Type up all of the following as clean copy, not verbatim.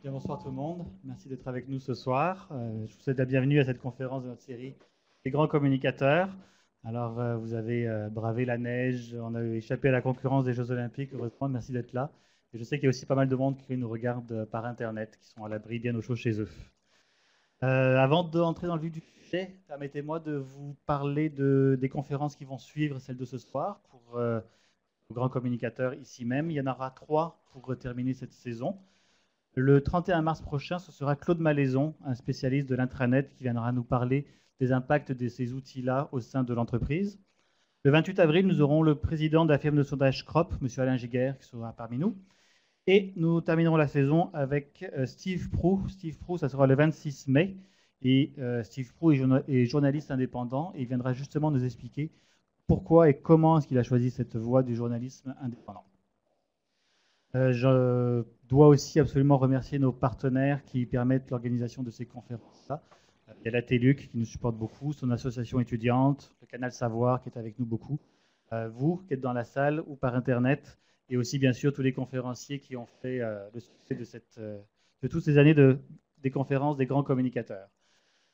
Bien, bonsoir tout le monde. Merci d'être avec nous ce soir. Je vous souhaite la bienvenue à cette conférence de notre série Les grands communicateurs. Alors, vous avez bravé la neige, on a échappé à la concurrence des Jeux Olympiques. Heureusement, merci d'être là. Et je sais qu'il y a aussi pas mal de monde qui nous regarde par Internet, qui sont à l'abri bien au chaud chez eux. Avant d'entrer dans le vif du sujet, permettez-moi de vous parler des conférences qui vont suivre celle de ce soir pour les grands communicateurs ici même. Il y en aura 3 pour terminer cette saison. Le 31 mars prochain, ce sera Claude Malaison, un spécialiste de l'intranet, qui viendra nous parler des impacts de ces outils-là au sein de l'entreprise. Le 28 avril, nous aurons le président de la firme de sondage Crop, M. Alain Giguère, qui sera parmi nous. Et nous terminerons la saison avec Steve Prou. Steve Prou, ça sera le 26 mai. Et Steve Prou est journaliste indépendant et il viendra justement nous expliquer pourquoi et comment est-ce qu'il a choisi cette voie du journalisme indépendant. Je dois aussi absolument remercier nos partenaires qui permettent l'organisation de ces conférences-là. Il y a la TELUC qui nous supporte beaucoup, son association étudiante, le Canal Savoir qui est avec nous beaucoup, vous qui êtes dans la salle ou par Internet, et aussi bien sûr tous les conférenciers qui ont fait le succès de toutes ces années des conférences des grands communicateurs.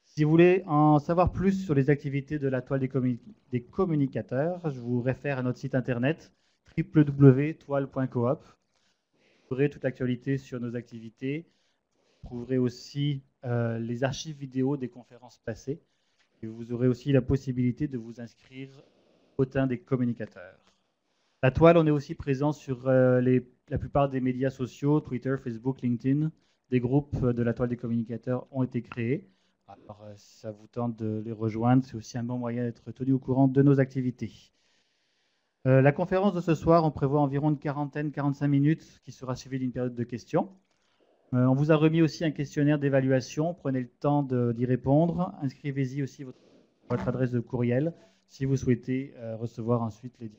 Si vous voulez en savoir plus sur les activités de la toile des communicateurs, je vous réfère à notre site internet www.toile.coop. Vous trouverez toute l'actualité sur nos activités. Vous trouverez aussi les archives vidéo des conférences passées. Et vous aurez aussi la possibilité de vous inscrire au teint des communicateurs. La toile, on est aussi présent sur la plupart des médias sociaux, Twitter, Facebook, LinkedIn. Des groupes de la toile des communicateurs ont été créés. Alors, si ça vous tente de les rejoindre, c'est aussi un bon moyen d'être tenu au courant de nos activités. La conférence de ce soir, on prévoit environ une quarantaine, 45 minutes, qui sera suivie d'une période de questions. On vous a remis aussi un questionnaire d'évaluation. Prenez le temps d'y répondre. Inscrivez-y aussi votre adresse de courriel si vous souhaitez recevoir ensuite les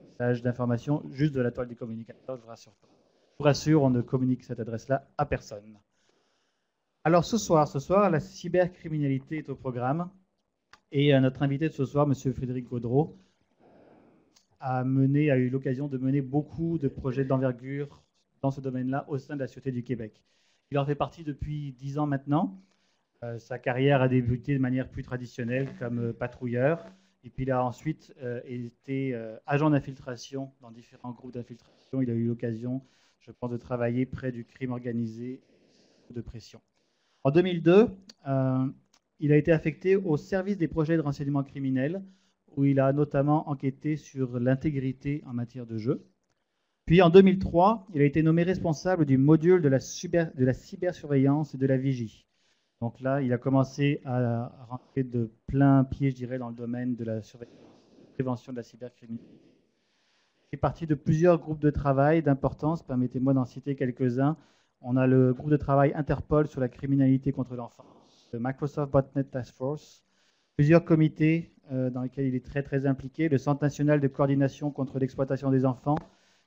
messages d'information juste de la toile des communicateurs. Je vous rassure, on ne communique cette adresse-là à personne. Alors ce soir, la cybercriminalité est au programme. Et notre invité de ce soir, M. Frédéric Gaudreau, a eu l'occasion de mener beaucoup de projets d'envergure dans ce domaine-là au sein de la Sûreté du Québec. Il en fait partie depuis 10 ans maintenant. Sa carrière a débuté de manière plus traditionnelle comme patrouilleur. Et puis il a ensuite été agent d'infiltration dans différents groupes d'infiltration. Il a eu l'occasion, je pense, de travailler près du crime organisé de pression. En 2002, il a été affecté au service des projets de renseignement criminel, où il a notamment enquêté sur l'intégrité en matière de jeu. Puis en 2003, il a été nommé responsable du module de la cybersurveillance et de la vigie. Donc là, il a commencé à rentrer de plein pied, je dirais, dans le domaine de la surveillance, de la prévention de la cybercriminalité. Il fait partie de plusieurs groupes de travail d'importance. Permettez-moi d'en citer quelques-uns. On a le groupe de travail Interpol sur la criminalité contre l'enfance, le Microsoft Botnet Task Force, plusieurs comités dans lesquels il est très impliqué, le Centre national de coordination contre l'exploitation des enfants,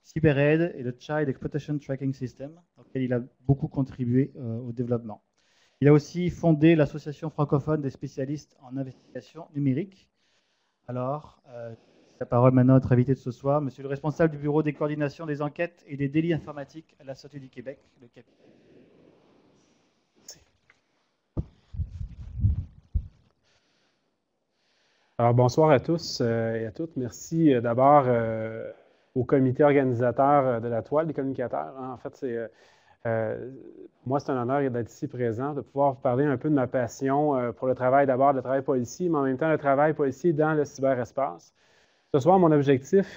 CyberAid et le Child Exploitation Tracking System, auquel il a beaucoup contribué au développement. Il a aussi fondé l'Association francophone des spécialistes en investigation numérique. Alors, la parole maintenant à notre invité de ce soir, monsieur le responsable du bureau des coordinations des enquêtes et des délits informatiques à la Sûreté du Québec, le capitaine. Alors, bonsoir à tous et à toutes. Merci d'abord au comité organisateur de la toile des communicateurs. En fait, moi, c'est un honneur d'être ici présent, de pouvoir vous parler un peu de ma passion pour le travail, d'abord le travail policier, mais en même temps le travail policier dans le cyberespace. Ce soir, mon objectif,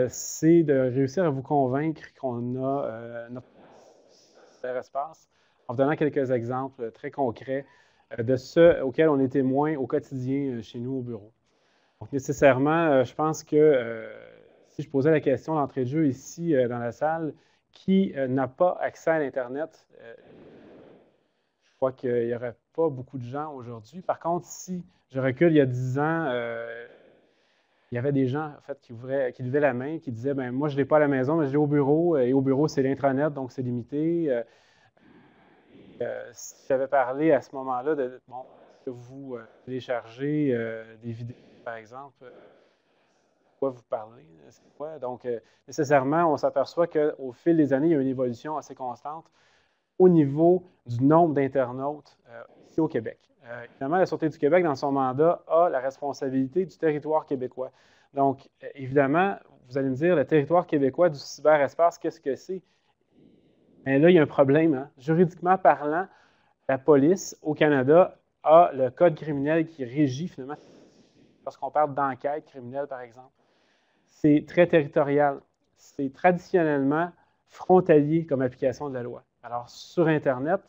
c'est de réussir à vous convaincre qu'on a notre cyberespace en vous donnant quelques exemples très concrets de ceux auxquels on est témoin au quotidien chez nous au bureau. Donc, nécessairement, je pense que si je posais la question d'entrée de jeu ici dans la salle, qui n'a pas accès à l'Internet, je crois qu'il n'y aurait pas beaucoup de gens aujourd'hui. Par contre, si je recule il y a 10 ans, il y avait des gens en fait, qui levaient la main, qui disaient ben, moi, je ne l'ai pas à la maison, mais je l'ai au bureau. Et au bureau, c'est l'intranet, donc c'est limité. Si j'avais parlé à ce moment-là de bon, est-ce que vous téléchargez des vidéos, par exemple, quoi vous parlez, c'est quoi? Donc, nécessairement, on s'aperçoit qu'au fil des années, il y a une évolution assez constante au niveau du nombre d'internautes ici au Québec. Évidemment, la Sûreté du Québec, dans son mandat, a la responsabilité du territoire québécois. Donc, évidemment, vous allez me dire, le territoire québécois du cyberespace, qu'est-ce que c'est? Mais là, il y a un problème. Hein? Juridiquement parlant, la police au Canada a le code criminel qui régit finalement lorsqu'on parle d'enquête criminelle, par exemple. C'est très territorial. C'est traditionnellement frontalier comme application de la loi. Alors, sur Internet,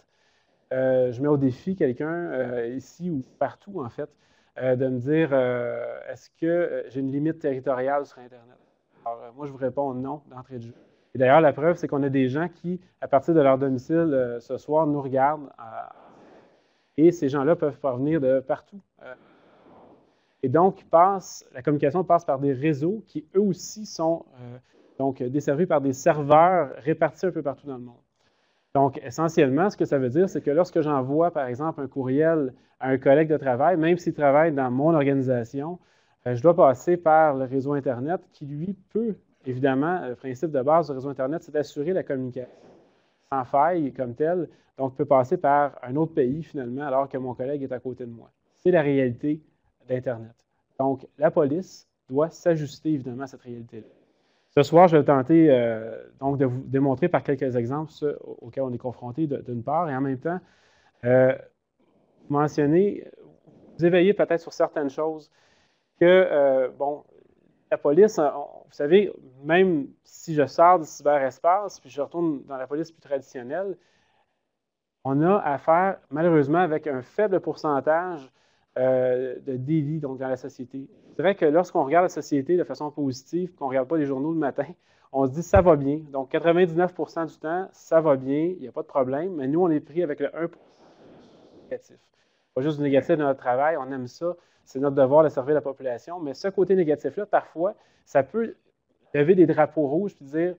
je mets au défi quelqu'un ici ou partout, en fait, de me dire est-ce que j'ai une limite territoriale sur Internet? Alors, moi, je vous réponds non d'entrée de jeu. Et d'ailleurs, la preuve, c'est qu'on a des gens qui, à partir de leur domicile ce soir, nous regardent. Et ces gens-là peuvent provenir de partout. Et donc, la communication passe par des réseaux qui, eux aussi, sont donc desservis par des serveurs répartis un peu partout dans le monde. Donc, essentiellement, ce que ça veut dire, c'est que lorsque j'envoie, par exemple, un courriel à un collègue de travail, même s'il travaille dans mon organisation, je dois passer par le réseau Internet qui, lui, peut, évidemment, le principe de base du réseau Internet, c'est d'assurer la communication sans faille comme telle. Donc, peut passer par un autre pays, finalement, alors que mon collègue est à côté de moi. C'est la réalité d'Internet. Donc, la police doit s'ajuster, évidemment, à cette réalité-là. Ce soir, je vais tenter donc de vous démontrer par quelques exemples ce auxquels on est confronté d'une part, et en même temps, mentionner, vous éveiller peut-être sur certaines choses que, bon, la police, vous savez, même si je sors du cyberespace, puis je retourne dans la police plus traditionnelle, on a affaire, malheureusement, avec un faible pourcentage de délits donc, dans la société. C'est vrai que lorsqu'on regarde la société de façon positive, qu'on ne regarde pas les journaux le matin, on se dit ça va bien. Donc, 99% du temps, ça va bien, il n'y a pas de problème, mais nous, on est pris avec le 1% négatif. Pas juste du négatif de notre travail, on aime ça, c'est notre devoir de servir la population, mais ce côté négatif-là, parfois, ça peut lever des drapeaux rouges et dire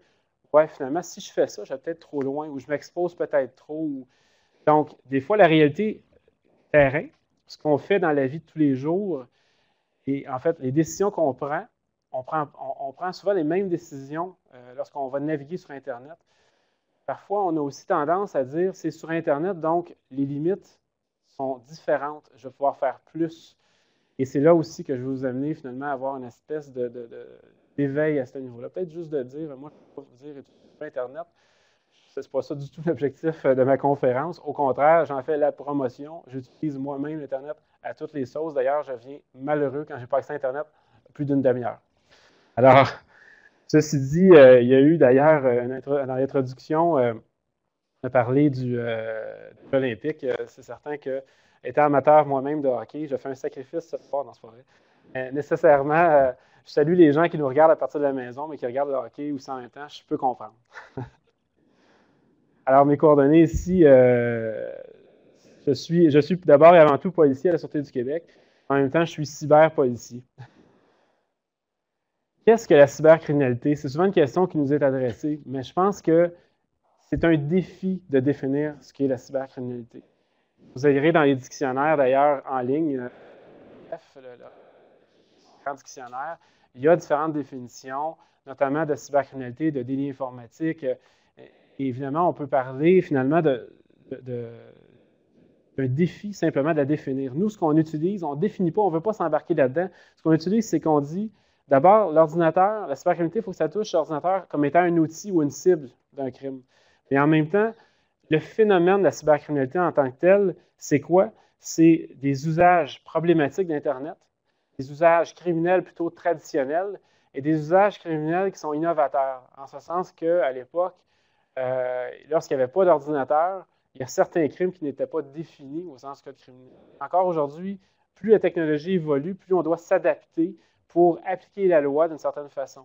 ouais, finalement, si je fais ça, je vais peut-être trop loin ou je m'expose peut-être trop. Donc, des fois, la réalité terrain, ce qu'on fait dans la vie de tous les jours, et en fait, les décisions qu'on prend, on prend souvent les mêmes décisions lorsqu'on va naviguer sur Internet. Parfois, on a aussi tendance à dire c'est sur Internet, donc les limites sont différentes. Je vais pouvoir faire plus. Et c'est là aussi que je vais vous amener finalement à avoir une espèce d'éveil à ce niveau-là. Peut-être juste de dire, moi, je ne peux pas vous dire sur Internet. Ce n'est pas ça du tout l'objectif de ma conférence. Au contraire, j'en fais la promotion. J'utilise moi-même l'Internet à toutes les sauces. D'ailleurs, je viens malheureux quand je n'ai pas accès à Internet plus d'une demi-heure. Alors, ceci dit, il y a eu d'ailleurs, dans l'introduction, on a parlé du olympique. C'est certain que, étant amateur moi-même de hockey, je fais un sacrifice ce soir dans ce forêt. Nécessairement, je salue les gens qui nous regardent à partir de la maison, mais qui regardent le hockey aussi en même temps, je peux comprendre. Alors, mes coordonnées ici, je suis d'abord et avant tout policier à la Sûreté du Québec. En même temps, je suis cyberpolicier. Qu'est-ce que la cybercriminalité? C'est souvent une question qui nous est adressée, mais je pense que c'est un défi de définir ce qu'est la cybercriminalité. Vous irez dans les dictionnaires, d'ailleurs, en ligne, le grand dictionnaire, il y a différentes définitions, notamment de cybercriminalité, de délit informatique. Et évidemment, on peut parler finalement d'un défi simplement de la définir. Nous, ce qu'on utilise, on ne définit pas, on ne veut pas s'embarquer là-dedans. Ce qu'on utilise, c'est qu'on dit, d'abord, l'ordinateur, la cybercriminalité, il faut que ça touche l'ordinateur comme étant un outil ou une cible d'un crime. Et en même temps, le phénomène de la cybercriminalité en tant que tel, c'est quoi? C'est des usages problématiques d'Internet, des usages criminels plutôt traditionnels et des usages criminels qui sont innovateurs, en ce sens qu'à l'époque, lorsqu'il n'y avait pas d'ordinateur, il y a certains crimes qui n'étaient pas définis au sens code criminel. Encore aujourd'hui, plus la technologie évolue, plus on doit s'adapter pour appliquer la loi d'une certaine façon.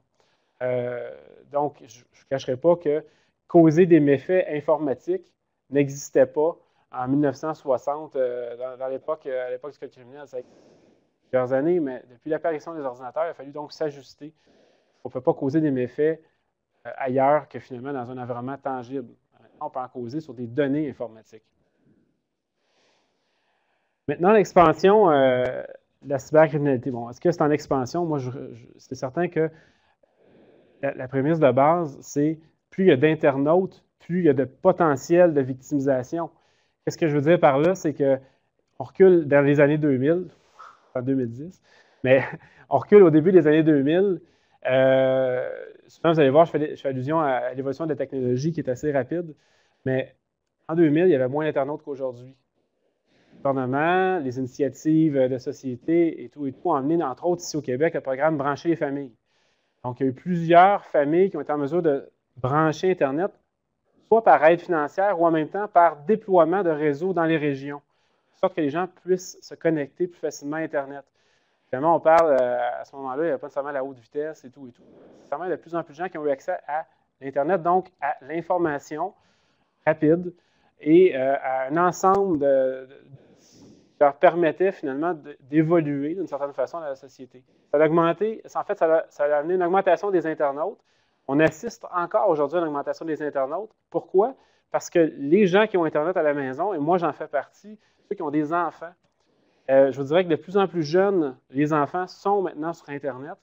Donc, je ne cacherai pas que causer des méfaits informatiques n'existait pas en 1960, à l'époque du code criminel. Ça a été plusieurs années, mais depuis l'apparition des ordinateurs, il a fallu donc s'ajuster. On ne peut pas causer des méfaits ailleurs que finalement dans un environnement tangible. On peut en causer sur des données informatiques. Maintenant, l'expansion de la cybercriminalité. Bon, est-ce que c'est en expansion? Moi, c'est certain que la prémisse de base, c'est plus il y a d'internautes, plus plus il y a de potentiel de victimisation. Qu'est-ce que je veux dire par là? C'est qu'on recule dans les années 2000, en 2010, mais on recule au début des années 2000. Souvent, vous allez voir, je fais allusion à l'évolution de la technologie qui est assez rapide, mais en 2000, il y avait moins d'internautes qu'aujourd'hui. Le gouvernement, les initiatives de société et tout ont amené, entre autres, ici au Québec, le programme Brancher les familles. Donc, il y a eu plusieurs familles qui ont été en mesure de brancher Internet, soit par aide financière ou en même temps par déploiement de réseaux dans les régions, de sorte que les gens puissent se connecter plus facilement à Internet. Évidemment, on parle, à ce moment-là, il n'y a pas nécessairement la haute vitesse et tout. C'est vraiment de plus en plus de gens qui ont eu accès à l'Internet, donc à l'information rapide et à un ensemble qui leur permettait finalement d'évoluer d'une certaine façon dans la société. Ça a augmenté, en fait, ça a amené une augmentation des internautes. On assiste encore aujourd'hui à une augmentation des internautes. Pourquoi? Parce que les gens qui ont Internet à la maison, et moi j'en fais partie, ceux qui ont des enfants, je vous dirais que de plus en plus jeunes, les enfants sont maintenant sur Internet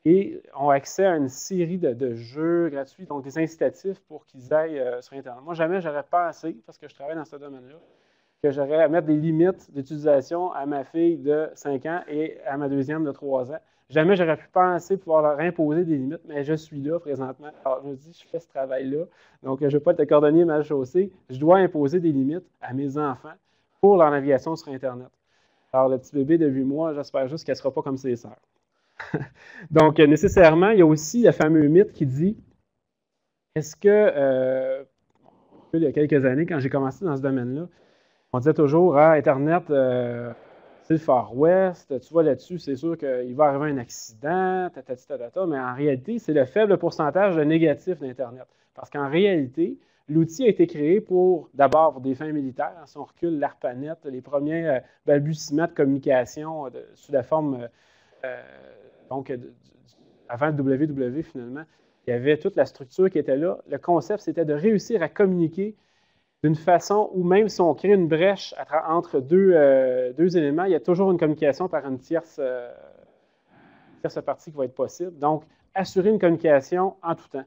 et ont accès à une série de jeux gratuits, donc des incitatifs pour qu'ils aillent sur Internet. Moi, jamais j'aurais pensé, parce que je travaille dans ce domaine-là, que j'aurais à mettre des limites d'utilisation à ma fille de 5 ans et à ma deuxième de 3 ans. Jamais j'aurais pu penser pouvoir leur imposer des limites, mais je suis là présentement. Alors, je me dis, je fais ce travail-là, donc je ne veux pas être le cordonnier mal chaussé. Je dois imposer des limites à mes enfants pour leur navigation sur Internet. Alors, le petit bébé de 8 mois, j'espère juste qu'elle ne sera pas comme ses sœurs. Donc, nécessairement, il y a aussi le fameux mythe qui dit, est-ce que, il y a quelques années, quand j'ai commencé dans ce domaine-là, on disait toujours, ah, Internet, c'est le Far West, tu vois là-dessus, c'est sûr qu'il va arriver un accident, mais en réalité, c'est le faible pourcentage de négatifs d'Internet. Parce qu'en réalité, l'outil a été créé d'abord pour des fins militaires. Si on recule l'ARPANET, les premiers balbutiements de communication sous la forme, donc avant le WW finalement, il y avait toute la structure qui était là. Le concept, c'était de réussir à communiquer d'une façon où même si on crée une brèche entre deux éléments, il y a toujours une communication par une tierce partie qui va être possible. Donc, assurer une communication en tout temps.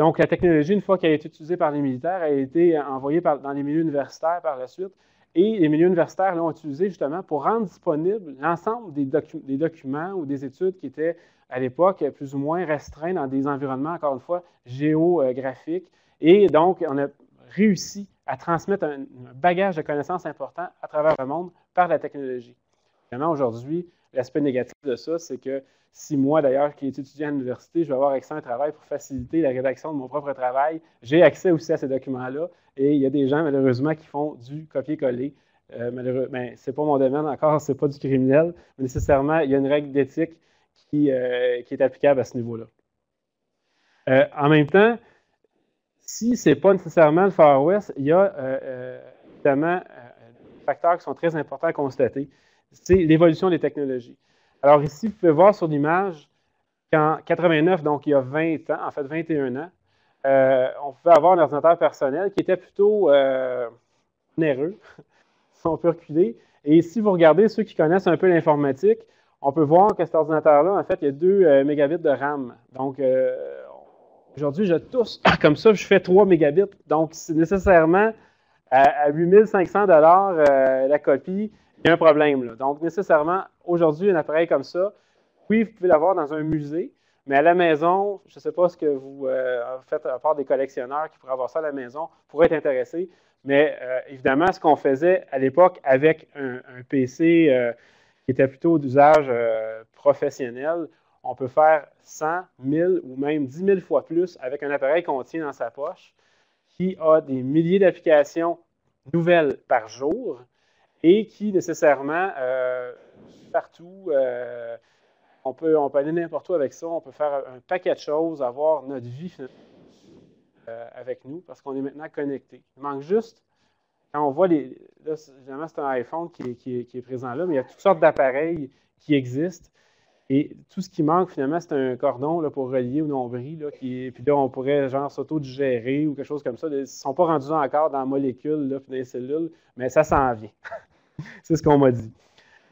Donc, la technologie, une fois qu'elle a été utilisée par les militaires, elle a été envoyée dans les milieux universitaires par la suite. Et les milieux universitaires l'ont utilisée justement pour rendre disponible l'ensemble des documents ou des études qui étaient à l'époque plus ou moins restreints dans des environnements, encore une fois, géographiques. Et donc, on a réussi à transmettre un bagage de connaissances important à travers le monde par la technologie. Évidemment, aujourd'hui, l'aspect négatif de ça, c'est que si moi, d'ailleurs, qui est étudiant à l'université, je vais avoir accès à un travail pour faciliter la rédaction de mon propre travail, j'ai accès aussi à ces documents-là. Et il y a des gens, malheureusement, qui font du copier-coller. Mais ce n'est pas mon domaine encore, ce n'est pas du criminel. Mais nécessairement, il y a une règle d'éthique qui est applicable à ce niveau-là. En même temps, si ce n'est pas nécessairement le Far West, il y a évidemment des facteurs qui sont très importants à constater. C'est l'évolution des technologies. Alors ici, vous pouvez voir sur l'image qu'en 89, donc il y a 20 ans, en fait 21 ans, on pouvait avoir un ordinateur personnel qui était plutôt onéreux, si on peut reculer. Et si vous regardez ceux qui connaissent un peu l'informatique, on peut voir que cet ordinateur-là, en fait, il y a 2 mégabits de RAM. Donc, aujourd'hui, je tousse comme ça, je fais 3 mégabits. Donc, c'est nécessairement à 8500 $ la copie, il y a un problème. Là. Donc, nécessairement, aujourd'hui, un appareil comme ça, oui, vous pouvez l'avoir dans un musée, mais à la maison, je ne sais pas ce que vous faites, à part des collectionneurs qui pourraient avoir ça à la maison, pourraient être intéressés. Mais évidemment, ce qu'on faisait à l'époque avec un PC qui était plutôt d'usage professionnel, on peut faire 100, 1000 ou même 10 000 fois plus avec un appareil qu'on tient dans sa poche qui a des milliers d'applications nouvelles par jour et qui, nécessairement, partout, on peut aller n'importe où avec ça, on peut faire un paquet de choses, avoir notre vie avec nous parce qu'on est maintenant connecté. Il manque juste, quand on voit là, évidemment, c'est un iPhone qui est présent là, mais il y a toutes sortes d'appareils qui existent. Et tout ce qui manque, finalement, c'est un cordon là, pour relier au nombril. Là, puis là, on pourrait genre s'auto-digérer ou quelque chose comme ça. Ils ne sont pas rendus encore dans la molécule, là, puis dans les cellules, mais ça s'en vient. C'est ce qu'on m'a dit.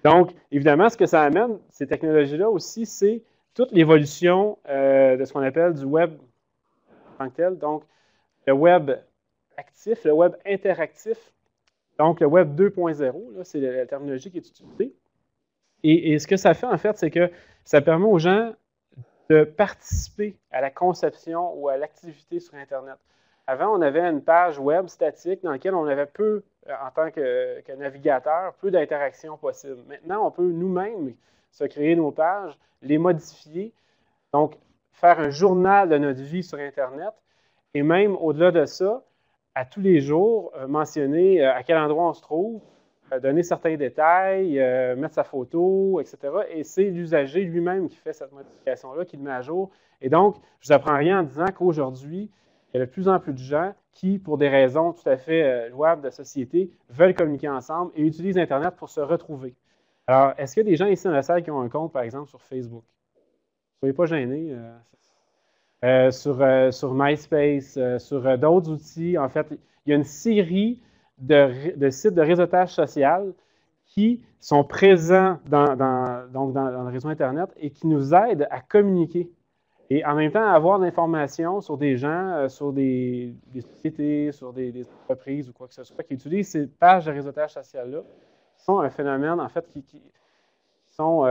Donc, évidemment, ce que ça amène, ces technologies-là aussi, c'est toute l'évolution de ce qu'on appelle du web en tant que tel. Donc, le web actif, le web interactif, donc le web 2.0, c'est la terminologie qui est utilisée. Et ce que ça fait, en fait, c'est que ça permet aux gens de participer à la conception ou à l'activité sur Internet. Avant, on avait une page web statique dans laquelle on avait peu, en tant que navigateur, peu d'interactions possibles. Maintenant, on peut nous-mêmes se créer nos pages, les modifier, donc faire un journal de notre vie sur Internet, et même au-delà de ça, à tous les jours, mentionner à quel endroit on se trouve, donner certains détails, mettre sa photo, etc. Et c'est l'usager lui-même qui fait cette modification-là, qui le met à jour. Et donc, je ne vous apprends rien en disant qu'aujourd'hui, il y a de plus en plus de gens qui, pour des raisons tout à fait louables de société, veulent communiquer ensemble et utilisent Internet pour se retrouver. Alors, est-ce qu'il y a des gens ici dans la salle qui ont un compte, par exemple, sur Facebook? Soyez pas gênés. Sur MySpace, sur d'autres outils. En fait, il y a une série de sites de réseautage social qui sont présents dans le réseau Internet et qui nous aident à communiquer. Et en même temps, à avoir de l'information sur des gens, sur des sociétés, sur des entreprises ou quoi que ce soit, qui utilisent ces pages de réseautage social-là, qui sont un phénomène, en fait, qui sont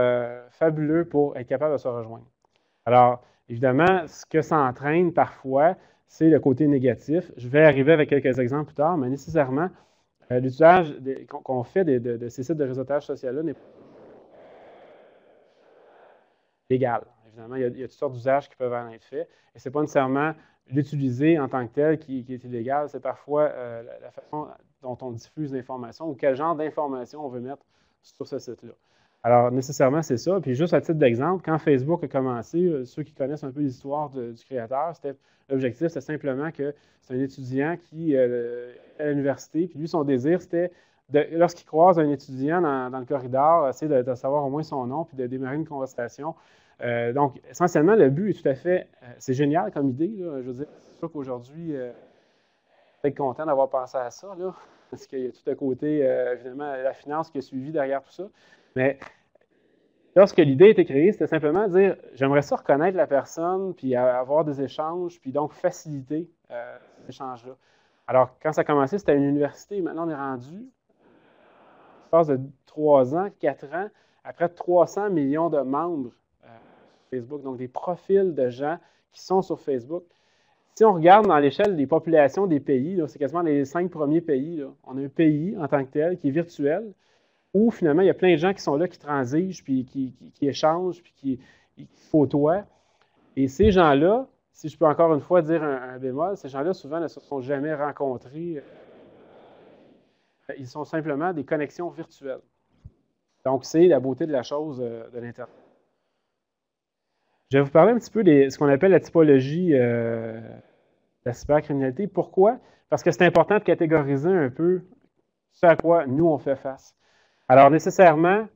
fabuleux pour être capable de se rejoindre. Alors, évidemment, ce que ça entraîne parfois, c'est le côté négatif. Je vais arriver avec quelques exemples plus tard, mais nécessairement, l'usage qu'on fait de ces sites de réseautage social-là n'est pas légal. Évidemment, il y a toutes sortes d'usages qui peuvent en être faits, et ce n'est pas nécessairement l'utiliser en tant que tel qui est illégal, c'est parfois la façon dont on diffuse l'information ou quel genre d'information on veut mettre sur ce site-là. Alors, nécessairement, c'est ça. Puis juste à titre d'exemple, quand Facebook a commencé, ceux qui connaissent un peu l'histoire du créateur, l'objectif, c'était simplement que c'est un étudiant qui est à l'université, puis lui, son désir, c'était, lorsqu'il croise un étudiant dans le corridor, essayer de savoir au moins son nom, puis de démarrer une conversation. Donc, essentiellement, le but est tout à fait, c'est génial comme idée, là. Je veux dire, c'est sûr qu'aujourd'hui, je suis content d'avoir pensé à ça, là, parce qu'il y a tout à côté, évidemment, la finance qui a suivi derrière tout ça. Mais lorsque l'idée a été créée, c'était simplement de dire, j'aimerais ça reconnaître la personne, puis avoir des échanges, puis donc faciliter ces échanges-là. Alors, quand ça a commencé, c'était à une université. Maintenant, on est rendu, à l'espace de 3 ans, 4 ans, à près de 300 millions de membres sur Facebook. Donc, des profils de gens qui sont sur Facebook. Si on regarde dans l'échelle des populations des pays, c'est quasiment les 5 premiers pays, là, on a un pays en tant que tel qui est virtuel, où finalement, il y a plein de gens qui sont là, qui transigent, puis qui échangent, puis qui photoient. Et ces gens-là, si je peux encore une fois dire un bémol, ces gens-là, souvent, ne se sont jamais rencontrés. Ils sont simplement des connexions virtuelles. Donc, c'est la beauté de la chose de l'Internet. Je vais vous parler un petit peu de ce qu'on appelle la typologie de la cybercriminalité. Pourquoi? Parce que c'est important de catégoriser un peu ce à quoi nous, on fait face. Alors, nécessairement,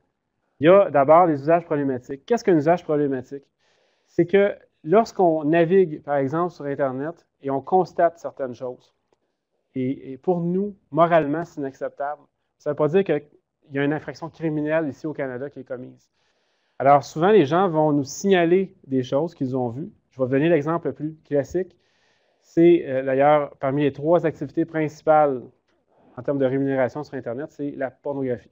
il y a d'abord des usages problématiques. Qu'est-ce qu'un usage problématique? C'est que lorsqu'on navigue, par exemple, sur Internet et on constate certaines choses, et pour nous, moralement, c'est inacceptable, ça ne veut pas dire qu'il y a une infraction criminelle ici au Canada qui est commise. Alors, souvent, les gens vont nous signaler des choses qu'ils ont vues. Je vais vous donner l'exemple le plus classique. C'est d'ailleurs parmi les 3 activités principales en termes de rémunération sur Internet, c'est la pornographie.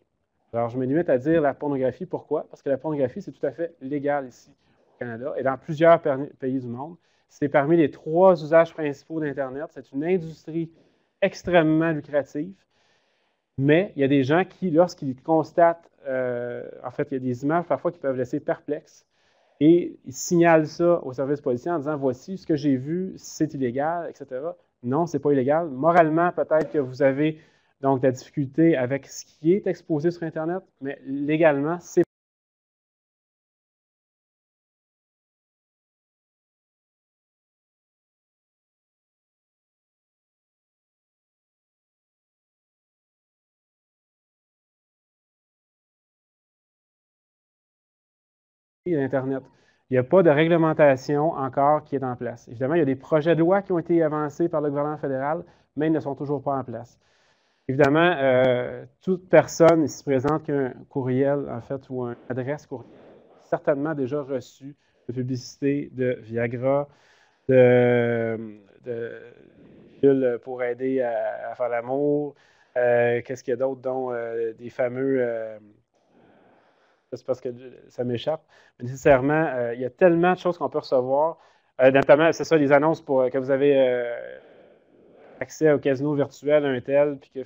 Alors, je me limite à dire la pornographie. Pourquoi? Parce que la pornographie, c'est tout à fait légal ici au Canada et dans plusieurs pays du monde. C'est parmi les 3 usages principaux d'Internet. C'est une industrie extrêmement lucrative. Mais il y a des gens qui, lorsqu'ils constatent, en fait, il y a des images parfois qui peuvent laisser perplexes et ils signalent ça au service policier en disant, voici ce que j'ai vu, c'est illégal, etc. Non, ce n'est pas illégal. Moralement, peut-être que vous avez donc de la difficulté avec ce qui est exposé sur Internet, mais légalement, c'est l'Internet. Il n'y a pas de réglementation encore qui est en place. Évidemment, il y a des projets de loi qui ont été avancés par le gouvernement fédéral, mais ils ne sont toujours pas en place. Évidemment, toute personne ici présente qui a un courriel, en fait, ou une adresse courriel, a certainement déjà reçu de publicité de Viagra, de pour aider à faire l'amour. Qu'est-ce qu'il y a d'autre, dont des fameux... c'est parce que ça m'échappe. Mais nécessairement, il y a tellement de choses qu'on peut recevoir. Notamment, c'est ça, les annonces pour que vous avez accès au casino virtuel, un tel, puis que...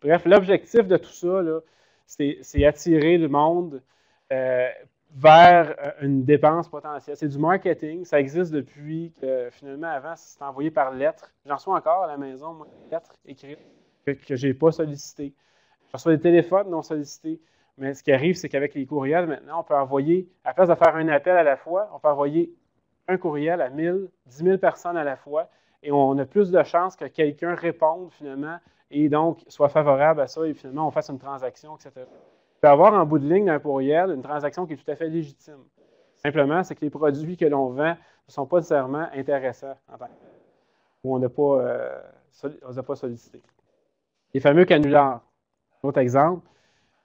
Bref, l'objectif de tout ça, là, c'est attirer le monde vers une dépense potentielle. C'est du marketing. Ça existe depuis que, finalement, avant, c'était envoyé par lettre. J'en reçois encore à la maison, moi, des lettres écrites que je n'ai pas sollicitées. Je reçois des téléphones non sollicités. Mais ce qui arrive, c'est qu'avec les courriels, maintenant, on peut envoyer, à la place de faire un appel à la fois, on peut envoyer un courriel à 1000, 10 000 personnes à la fois, et on a plus de chances que quelqu'un réponde, finalement, et donc soit favorable à ça, et finalement, on fasse une transaction, etc. On peut avoir en bout de ligne d'un courriel une transaction qui est tout à fait légitime. Simplement, c'est que les produits que l'on vend ne sont pas nécessairement intéressants en tant que tel, ou on n'a pas sollicité. Les fameux canulars. Autre exemple,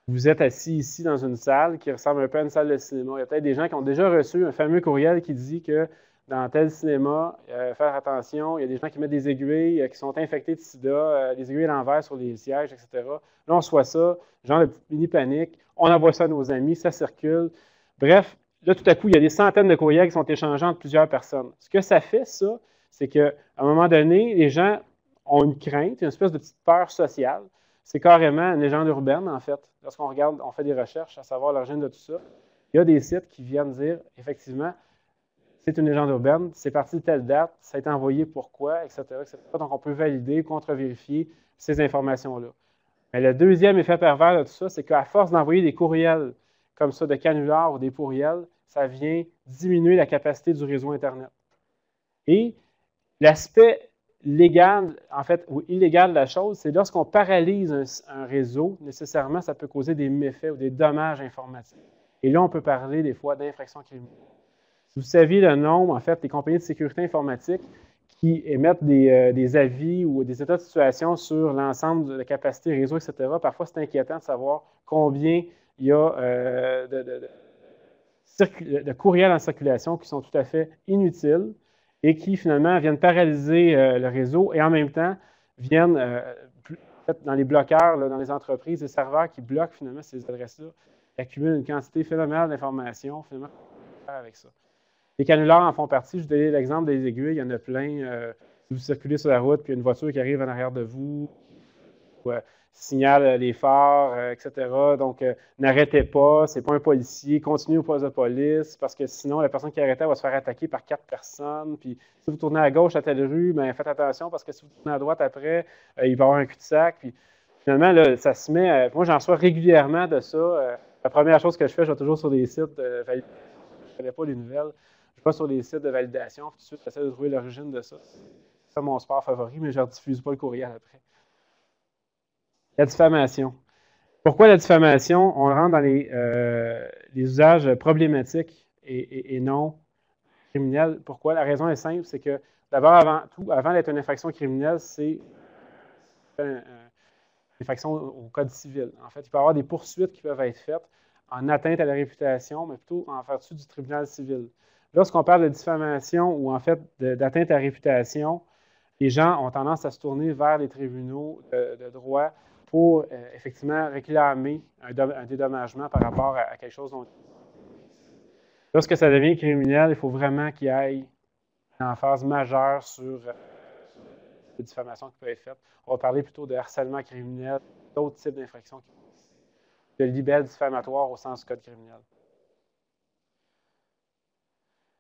vous êtes assis ici dans une salle qui ressemble un peu à une salle de cinéma. Il y a peut-être des gens qui ont déjà reçu un fameux courriel qui dit que dans tel cinéma, faire attention, il y a des gens qui mettent des aiguilles qui sont infectés de sida, des aiguilles à l'envers sur les sièges, etc. Là, on reçoit ça, genre de petite mini-panique, on envoie ça à nos amis, ça circule. Bref, là, tout à coup, il y a des centaines de courriels qui sont échangés entre plusieurs personnes. Ce que ça fait, ça, c'est qu'à un moment donné, les gens ont une crainte, une espèce de petite peur sociale. C'est carrément une légende urbaine, en fait. Lorsqu'on regarde, on fait des recherches à savoir l'origine de tout ça, il y a des sites qui viennent dire, effectivement, c'est une légende urbaine, c'est parti de telle date, ça a été envoyé pourquoi, etc., etc. Donc, on peut valider, contre-vérifier ces informations-là. Mais le deuxième effet pervers de tout ça, c'est qu'à force d'envoyer des courriels comme ça, de canulars ou des pourriels, ça vient diminuer la capacité du réseau Internet. Et l'aspect légal, en fait, ou illégal de la chose, c'est lorsqu'on paralyse un réseau, nécessairement, ça peut causer des méfaits ou des dommages informatiques. Et là, on peut parler des fois d'infractions criminelles. Si vous saviez le nombre, en fait, des compagnies de sécurité informatique qui émettent des avis ou des états de situation sur l'ensemble de la capacité réseau, etc., parfois, c'est inquiétant de savoir combien il y a de courriels en circulation qui sont tout à fait inutiles et qui, finalement, viennent paralyser le réseau et en même temps viennent, dans les bloqueurs, là, dans les entreprises, les serveurs qui bloquent, finalement, ces adresses-là, accumulent une quantité phénoménale d'informations, finalement, qu'on peut faire avec ça. Les canulars en font partie. Je vous donnais l'exemple des aiguilles, il y en a plein. Si vous circulez sur la route, puis il y a une voiture qui arrive en arrière de vous, signale les phares, etc. Donc, n'arrêtez pas, c'est pas un policier, continuez au poste de police, parce que sinon, la personne qui arrêtait va se faire attaquer par 4 personnes. Puis, si vous tournez à gauche à telle rue, bien, faites attention, parce que si vous tournez à droite après, il va y avoir un cul-de-sac. Puis, finalement, là, ça se met. Moi, j'en reçois régulièrement de ça. La première chose que je fais, je vais toujours sur des sites de validation. Je ne connais pas les nouvelles. Je vais sur des sites de validation, puis tout de suite, j'essaie de trouver l'origine de ça. C'est ça mon sport favori, mais je ne rediffuse pas le courriel après. La diffamation. Pourquoi la diffamation? On rentre dans les usages problématiques et non criminels. Pourquoi? La raison est simple, c'est que d'abord, avant tout, avant d'être une infraction criminelle, c'est une infraction au Code civil. En fait, il peut y avoir des poursuites qui peuvent être faites en atteinte à la réputation, mais plutôt en vertu du tribunal civil. Lorsqu'on parle de diffamation ou en fait d'atteinte à la réputation, les gens ont tendance à se tourner vers les tribunaux de droit pour effectivement réclamer un dédommagement par rapport à quelque chose dont... Lorsque ça devient criminel, il faut vraiment qu'il y ait une emphase majeure sur les diffamations qui peuvent être faites. On va parler plutôt de harcèlement criminel, d'autres types d'infractions, de libelle diffamatoire au sens du Code criminel.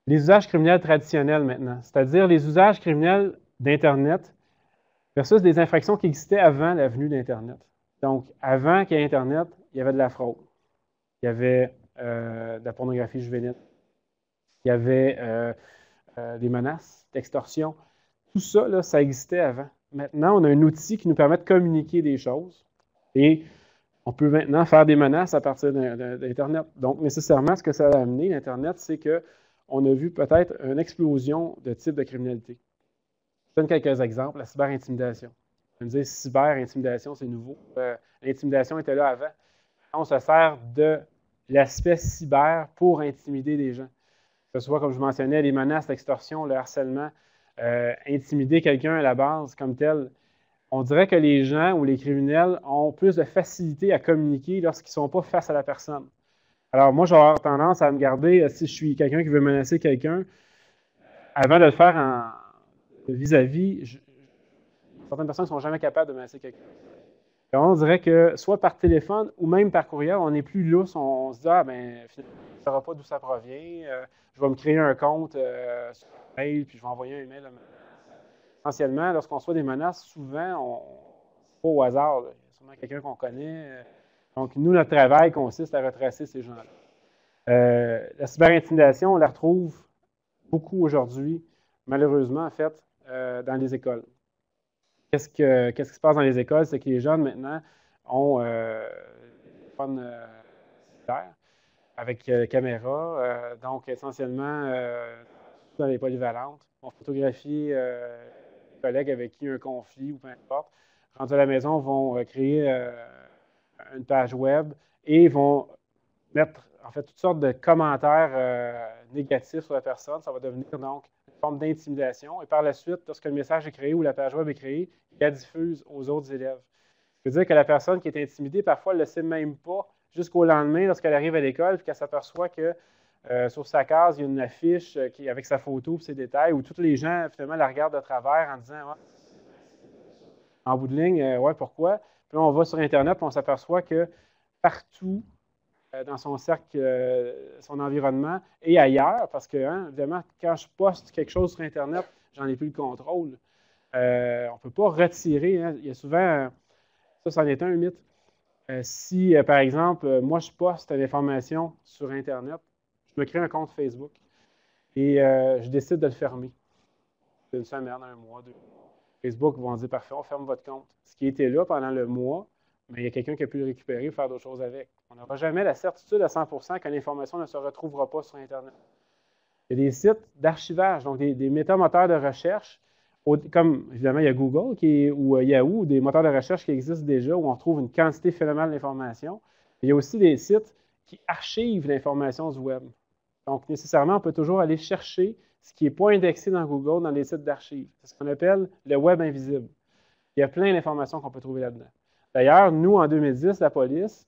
Les usages criminels traditionnels maintenant, c'est-à-dire les usages criminels d'Internet versus des infractions qui existaient avant la venue d'Internet. Donc, avant qu'il y ait Internet, il y avait de la fraude, il y avait de la pornographie juvénile, il y avait des menaces, d'extorsion. Tout ça, là, ça existait avant. Maintenant, on a un outil qui nous permet de communiquer des choses et on peut maintenant faire des menaces à partir d'Internet. Donc, nécessairement, ce que ça a amené, l'Internet, c'est qu'on a vu peut-être une explosion de types de criminalité. Je donne quelques exemples. La cyberintimidation. On me dit cyberintimidation, c'est nouveau. L'intimidation était là avant. On se sert de l'aspect cyber pour intimider des gens. Que ce soit, comme je mentionnais, les menaces, l'extorsion, le harcèlement, intimider quelqu'un à la base comme tel. On dirait que les gens ou les criminels ont plus de facilité à communiquer lorsqu'ils ne sont pas face à la personne. Alors moi, j'ai tendance à me garder, si je suis quelqu'un qui veut menacer quelqu'un, avant de le faire en vis-à-vis, certaines personnes ne sont jamais capables de menacer quelqu'un. On dirait que soit par téléphone ou même par courriel, on est plus lousse. On se dit, ah ben, finalement, je ne saurai pas d'où ça provient. Je vais me créer un compte sur mail, puis je vais envoyer un email. Essentiellement, lorsqu'on reçoit des menaces, souvent, on n'est pas au hasard. Là. Il y a sûrement quelqu'un qu'on connaît. Donc, nous, notre travail consiste à retracer ces gens-là. La cyberintimidation, on la retrouve beaucoup aujourd'hui, malheureusement, en fait, dans les écoles. Qu'est-ce qui se passe dans les écoles? C'est que les jeunes, maintenant, ont des téléphones cellulaires avec caméra. Donc, essentiellement, dans les polyvalentes, on photographie des collègues avec qui il y a un conflit ou peu importe. Rendus à la maison, vont créer une page web et vont mettre, en fait, toutes sortes de commentaires négatifs sur la personne. Ça va devenir, donc, une forme d'intimidation. Et par la suite, lorsque le message est créé ou la page web est créée, il la diffuse aux autres élèves. Ça veut dire que la personne qui est intimidée, parfois, elle ne le sait même pas jusqu'au lendemain, lorsqu'elle arrive à l'école, puis qu'elle s'aperçoit que sur sa case, il y a une affiche avec sa photo et ses détails, où tous les gens, finalement, la regardent de travers en disant ouais, en bout de ligne, ouais, pourquoi? Puis là, on va sur Internet et on s'aperçoit que partout, dans son cercle, son environnement et ailleurs, parce que, évidemment, quand je poste quelque chose sur Internet, j'en ai plus le contrôle. On ne peut pas retirer. Il y a souvent, ça, c'en est un mythe. Si, par exemple, moi, je poste une information sur Internet, je me crée un compte Facebook et je décide de le fermer. Une semaine, un mois, 2 mois. Facebook vont dire parfait, on ferme votre compte. Ce qui était là pendant le mois, mais il y a quelqu'un qui a pu le récupérer et faire d'autres choses avec. On n'aura jamais la certitude à 100% que l'information ne se retrouvera pas sur Internet. Il y a des sites d'archivage, donc des métamoteurs de recherche, comme évidemment il y a Google ou Yahoo, des moteurs de recherche qui existent déjà où on retrouve une quantité phénoménale d'informations. Il y a aussi des sites qui archivent l'information du web. Donc, nécessairement, on peut toujours aller chercher ce qui n'est pas indexé dans Google dans les sites d'archives. C'est ce qu'on appelle le web invisible. Il y a plein d'informations qu'on peut trouver là-dedans. D'ailleurs, nous, en 2010, la police,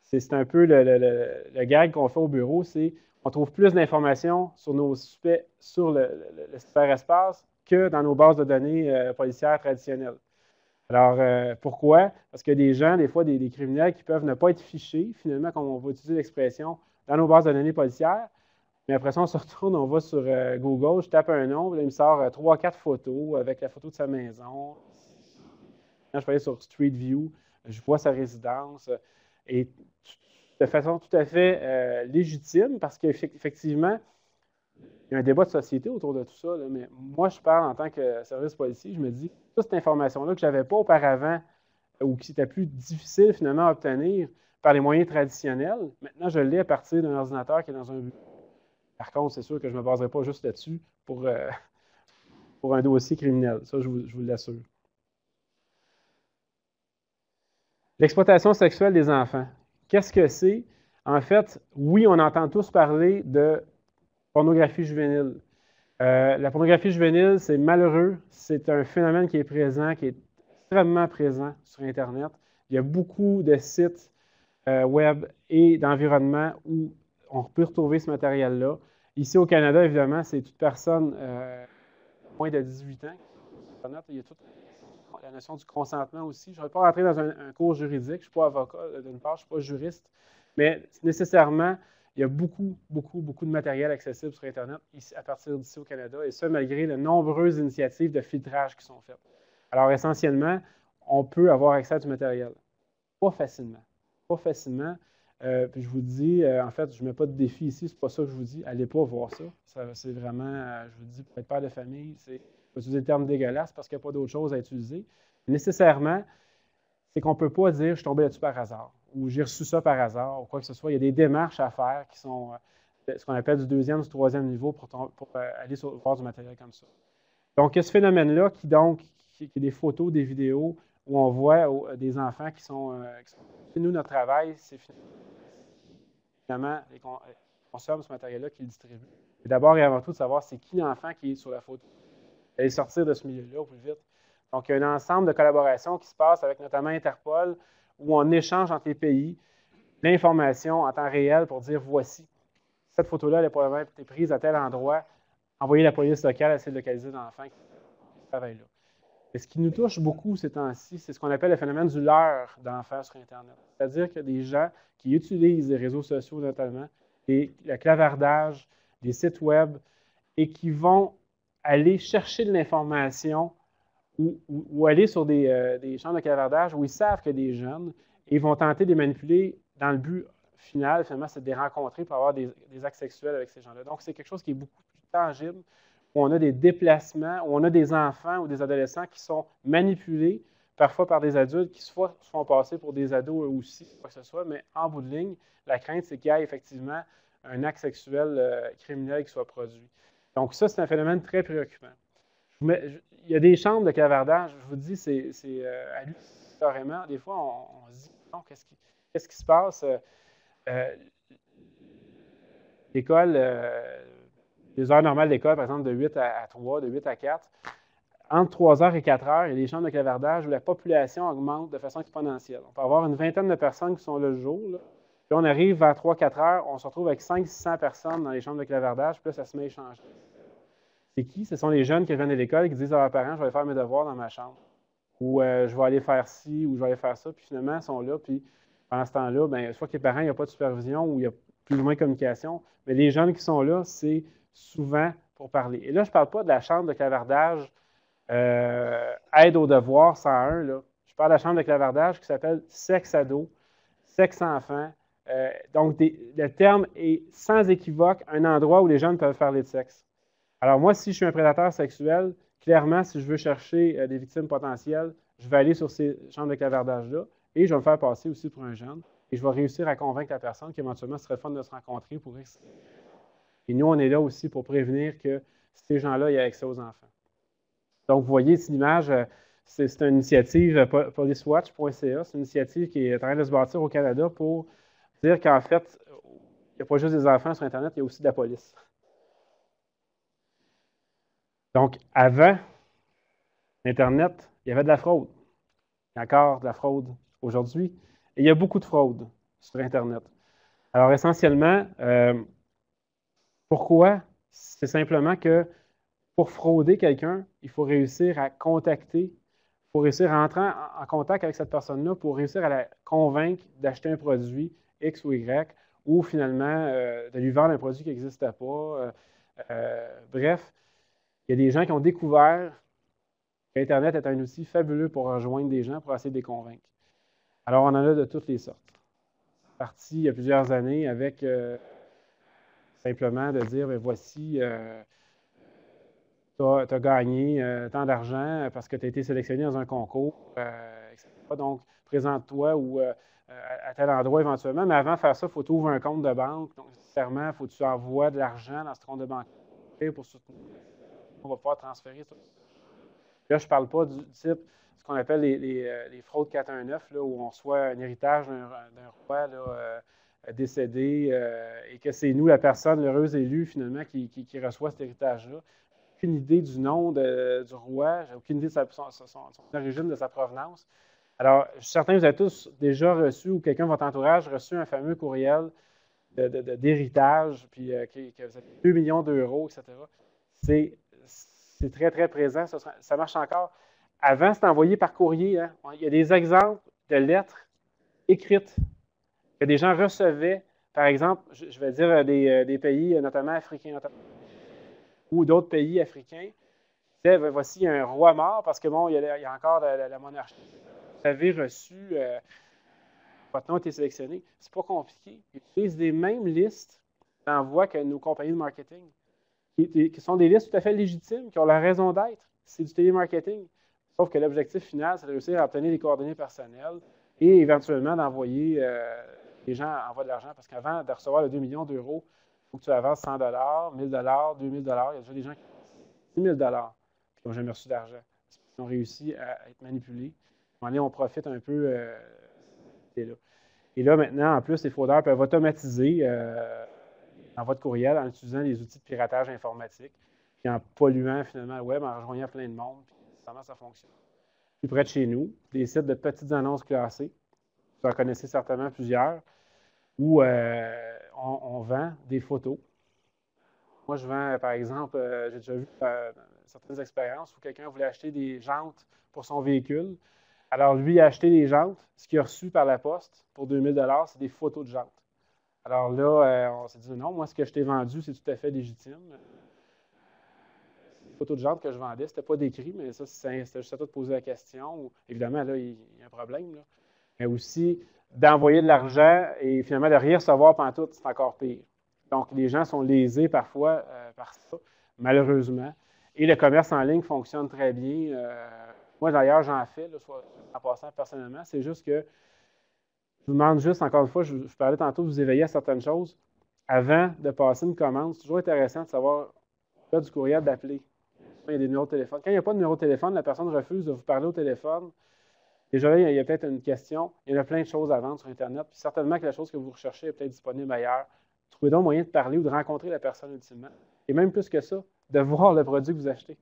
c'est un peu le gag qu'on fait au bureau, c'est on trouve plus d'informations sur nos suspects sur le cyberespace que dans nos bases de données policières traditionnelles. Alors, pourquoi? Parce qu'il y a des gens, des fois, des criminels qui peuvent ne pas être fichés, finalement, comme on va utiliser l'expression, dans nos bases de données policières. Mais après ça, on se retourne, on va sur Google, je tape un nom, là, il me sort 3-4 photos avec la photo de sa maison. Quand je peux aller sur Street View, je vois sa résidence. Et de façon tout à fait légitime, parce qu'effectivement, il y a un débat de société autour de tout ça. Là, mais moi, je parle en tant que service policier, je me dis, toute cette information-là que je n'avais pas auparavant, ou qui était plus difficile finalement à obtenir par les moyens traditionnels, maintenant, je l'ai à partir d'un ordinateur qui est dans un bureau. Par contre, c'est sûr que je ne me baserai pas juste là-dessus pour un dossier criminel. Ça, je vous l'assure. L'exploitation sexuelle des enfants. Qu'est-ce que c'est? En fait, oui, on entend tous parler de pornographie juvénile. La pornographie juvénile, c'est malheureux. C'est un phénomène qui est présent, qui est extrêmement présent sur Internet. Il y a beaucoup de sites web et d'environnements où on peut retrouver ce matériel-là. Ici au Canada, évidemment, c'est toute personne moins de 18 ans. Il y a toute la notion du consentement aussi. Je ne vais pas rentrer dans un cours juridique. Je ne suis pas avocat, d'une part, je ne suis pas juriste. Mais nécessairement, il y a beaucoup de matériel accessible sur Internet ici, à partir d'ici au Canada, et ça, malgré de nombreuses initiatives de filtrage qui sont faites. Alors, essentiellement, on peut avoir accès à du matériel. Pas facilement. Pas facilement. Puis je vous dis, en fait, je ne mets pas de défi ici, c'est pas ça que je vous dis. Allez pas voir ça. C'est vraiment, je vous dis, pour être père de famille, je vais utiliser le terme dégueulasse parce qu'il n'y a pas d'autre chose à utiliser. Nécessairement, c'est qu'on ne peut pas dire je suis tombé là-dessus par hasard ou j'ai reçu ça par hasard ou quoi que ce soit. Il y a des démarches à faire qui sont ce qu'on appelle du 2e, du 3e niveau pour aller voir du matériel comme ça. Donc, il y a ce phénomène-là qui est des photos, des vidéos où on voit des enfants qui sont nous, notre travail, c'est finalement consomment ce matériel-là qu'ils distribuent. Et d'abord et avant tout, de savoir c'est qui l'enfant qui est sur la photo. d'aller sortir de ce milieu-là au plus vite. Donc, il y a un ensemble de collaborations qui se passe avec notamment Interpol, où on échange entre les pays l'information en temps réel pour dire voici, cette photo-là, elle a probablement été prise à tel endroit, envoyer la police locale à essayer de localiser l'enfant qui travaille là. Et ce qui nous touche beaucoup ces temps-ci, c'est ce qu'on appelle le phénomène du leurre d'enfants sur Internet. C'est-à-dire qu'il y a des gens qui utilisent les réseaux sociaux notamment, et le clavardage, des sites web, et qui vont aller chercher de l'information ou aller sur des champs de clavardage où ils savent qu'il y a des jeunes et ils vont tenter de les manipuler dans le but final, finalement, c'est de les rencontrer pour avoir des actes sexuels avec ces gens-là. Donc, c'est quelque chose qui est beaucoup plus tangible, où on a des déplacements, où on a des enfants ou des adolescents qui sont manipulés, parfois par des adultes qui soit se font passer pour des ados eux aussi, quoi que ce soit, mais en bout de ligne, la crainte, c'est qu'il y ait effectivement un acte sexuel criminel qui soit produit. Donc, ça, c'est un phénomène très préoccupant. Il y a des chambres de clavardage, je vous dis, c'est carrément. Des fois, on se dit, non, qu'est-ce qui se passe? L'école, les heures normales d'école, par exemple, de 8 à 3, de 8 à 4, entre 3 heures et 4 heures, il y a des chambres de clavardage où la population augmente de façon exponentielle. On peut avoir une vingtaine de personnes qui sont là le jour, là. Puis on arrive vers 3-4 heures, on se retrouve avec 500-600 personnes dans les chambres de clavardage, puis là, ça se met à échanger. C'est qui? Ce sont les jeunes qui viennent de l'école et qui disent à leurs parents, je vais aller faire mes devoirs dans ma chambre. Ou je vais aller faire ci, ou je vais aller faire ça. Puis finalement, ils sont là, puis pendant ce temps-là, bien, soit que les parents, il n'y a pas de supervision, ou il y a plus ou moins de communication, mais les jeunes qui sont là, c'est souvent pour parler. Et là, je ne parle pas de la chambre de clavardage aide aux devoirs 101, là. Je parle de la chambre de clavardage qui s'appelle sexe ado, sexe enfant. Donc, le terme est sans équivoque un endroit où les jeunes peuvent parler de sexe. Alors moi, si je suis un prédateur sexuel, clairement, si je veux chercher des victimes potentielles, je vais aller sur ces chambres de clavardage-là et je vais me faire passer aussi pour un jeune et je vais réussir à convaincre la personne qu'éventuellement, ce serait fun de se rencontrer pour X. Et nous, on est là aussi pour prévenir que ces gens-là aient accès aux enfants. Donc, vous voyez ici l'image, c'est une initiative policewatch.ca, c'est une initiative qui est en train de se bâtir au Canada pour dire qu'en fait, il n'y a pas juste des enfants sur Internet, il y a aussi de la police. Donc, avant Internet, il y avait de la fraude. Il y a encore de la fraude aujourd'hui. Et il y a beaucoup de fraude sur Internet. Alors, essentiellement, pourquoi? C'est simplement que pour frauder quelqu'un, il faut réussir à contacter, il faut réussir à entrer en contact avec cette personne-là pour réussir à la convaincre d'acheter un produit X ou Y ou finalement de lui vendre un produit qui n'existait pas. Bref, il y a des gens qui ont découvert qu'Internet est un outil fabuleux pour rejoindre des gens, pour essayer de les convaincre. Alors, on en a de toutes les sortes. C'est parti il y a plusieurs années avec simplement de dire, bien, voici, tu as gagné tant d'argent parce que tu as été sélectionné dans un concours, etc. Donc, présente-toi ou à tel endroit éventuellement. Mais avant de faire ça, il faut que tu ouvres un compte de banque. Donc, nécessairement, il faut que tu envoies de l'argent dans ce compte de banque pour soutenir. On va pouvoir transférer tout ça. Là, je ne parle pas du type, ce qu'on appelle les fraudes 419, là, où on reçoit un héritage d'un roi là, décédé et que c'est nous, la personne, l'heureuse élue, finalement, qui reçoit cet héritage-là. Aucune idée du nom du roi, j'ai aucune idée de son origine, de sa provenance. Alors, je suis certain que vous avez tous déjà reçu, ou quelqu'un de votre entourage reçu un fameux courriel d'héritage, puis que vous avez 2 millions d'euros, etc. C'est très, très présent. Ça marche encore. Avant, c'était envoyé par courrier. Hein. Il y a des exemples de lettres écrites que des gens recevaient. Par exemple, je vais dire des pays, notamment africains, ou d'autres pays africains. Voici un roi mort, parce que bon, il y a encore la monarchie. Vous avez reçu, votre nom a été sélectionné. C'est pas compliqué. Ils utilisent les mêmes listes d'envoi que nos compagnies de marketing, qui sont des listes tout à fait légitimes, qui ont la raison d'être. C'est du télémarketing. Sauf que l'objectif final, c'est de réussir à obtenir des coordonnées personnelles et éventuellement d'envoyer, les gens envoient de l'argent, parce qu'avant de recevoir le 2 millions d'euros, il faut que tu avances 100 $, 1 000 $, 2 000 $. Il y a déjà des gens qui ont 6 000 $ qui n'ont jamais reçu d'argent. Ils ont réussi à être manipulés. À un moment donné, on profite un peu de là. Et là, maintenant, en plus, les fraudeurs peuvent automatiser l'envoi de courriel en utilisant les outils de piratage informatique. puis en polluant finalement le web, en rejoignant plein de monde, puis nécessairement ça fonctionne. Plus près de chez nous, des sites de petites annonces classées, vous en connaissez certainement plusieurs, où on vend des photos. Moi, je vends, par exemple, j'ai déjà vu certaines expériences où quelqu'un voulait acheter des jantes pour son véhicule. Alors, lui, il a acheté des jantes. Ce qu'il a reçu par la poste pour 2000 $, c'est des photos de jantes. Alors là, on s'est dit, non, moi, ce que je t'ai vendu, c'est tout à fait légitime. Les photos de jantes que je vendais, c'était pas décrit, mais ça, c'était juste à toi de poser la question. Évidemment, là, il y a un problème. Là. Mais aussi, d'envoyer de l'argent et finalement de rien recevoir pendant tout, c'est encore pire. Donc, les gens sont lésés parfois par ça, malheureusement. Et le commerce en ligne fonctionne très bien. Moi, d'ailleurs, j'en fais, là, soit en passant personnellement. C'est juste que je vous demande juste, encore une fois, je parlais tantôt de vous éveiller à certaines choses. Avant de passer une commande, c'est toujours intéressant de savoir, là, du courriel, d'appeler. Il y a des numéros de téléphone. Quand il n'y a pas de numéro de téléphone, la personne refuse de vous parler au téléphone. Déjà là, il y a peut-être une question. Il y en a plein de choses à vendre sur Internet. Puis certainement que la chose que vous recherchez est peut-être disponible ailleurs. Trouvez donc moyen de parler ou de rencontrer la personne ultimement. Et même plus que ça, de voir le produit que vous achetez.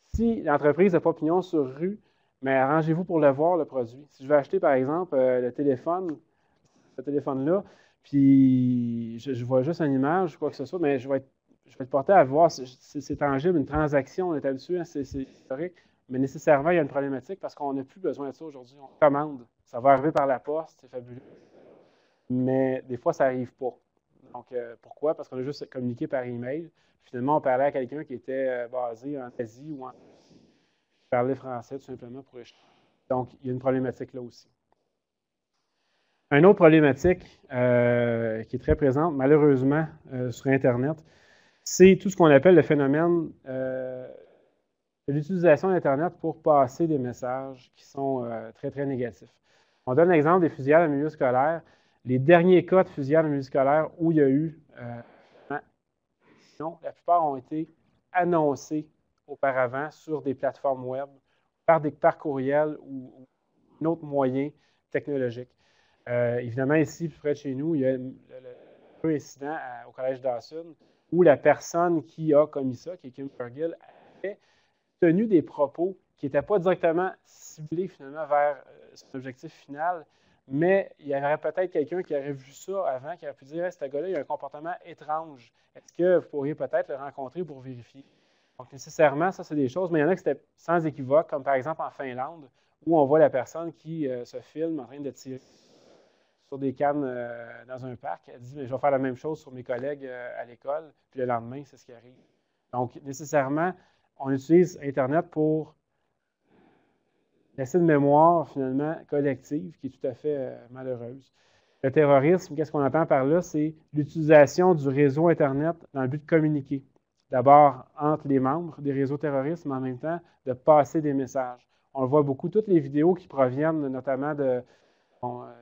Si l'entreprise n'a pas pignon sur rue, mais arrangez-vous pour le voir, le produit. Si je veux acheter, par exemple, le téléphone-là, puis je vois juste une image, quoi que ce soit, mais je vais être porté à voir, c'est tangible, une transaction, on est habitué, c'est historique, mais nécessairement, il y a une problématique parce qu'on n'a plus besoin de ça aujourd'hui. On commande, ça va arriver par la poste, c'est fabuleux, mais des fois, ça n'arrive pas. Donc, pourquoi? Parce qu'on a juste communiqué par email. Finalement, on parlait à quelqu'un qui était basé en Asie ou en Russie, qui parlait français tout simplement pour échanger. Donc, il y a une problématique là aussi. Une autre problématique qui est très présente, malheureusement, sur Internet, c'est tout ce qu'on appelle le phénomène de l'utilisation d'Internet pour passer des messages qui sont très, très négatifs. On donne l'exemple des fusillades en milieu scolaire. Les derniers cas de fusillades en milieu scolaire où il y a eu la plupart ont été annoncés auparavant sur des plateformes web, par courriel ou un autre moyen technologique. Évidemment, ici, plus près de chez nous, il y a un incident au Collège Dawson où la personne qui a commis ça, qui est Kim Cargill, avait tenu des propos qui n'étaient pas directement ciblés finalement vers son objectif final, mais il y aurait peut-être quelqu'un qui aurait vu ça avant, qui aurait pu dire hey, « ce gars-là, il a un comportement étrange. Est-ce que vous pourriez peut-être le rencontrer pour vérifier? » Donc, nécessairement, ça, c'est des choses, mais il y en a qui étaient sans équivoque, comme par exemple en Finlande, où on voit la personne qui se filme en train de tirer sur des cannes dans un parc. Elle dit « je vais faire la même chose sur mes collègues à l'école. » Puis le lendemain, c'est ce qui arrive. Donc, nécessairement, on utilise Internet pour laisser une mémoire, finalement, collective, qui est tout à fait malheureuse. Le terrorisme, qu'est-ce qu'on entend par là? C'est l'utilisation du réseau Internet dans le but de communiquer. D'abord, entre les membres des réseaux terroristes, mais en même temps, de passer des messages. On le voit beaucoup, toutes les vidéos qui proviennent notamment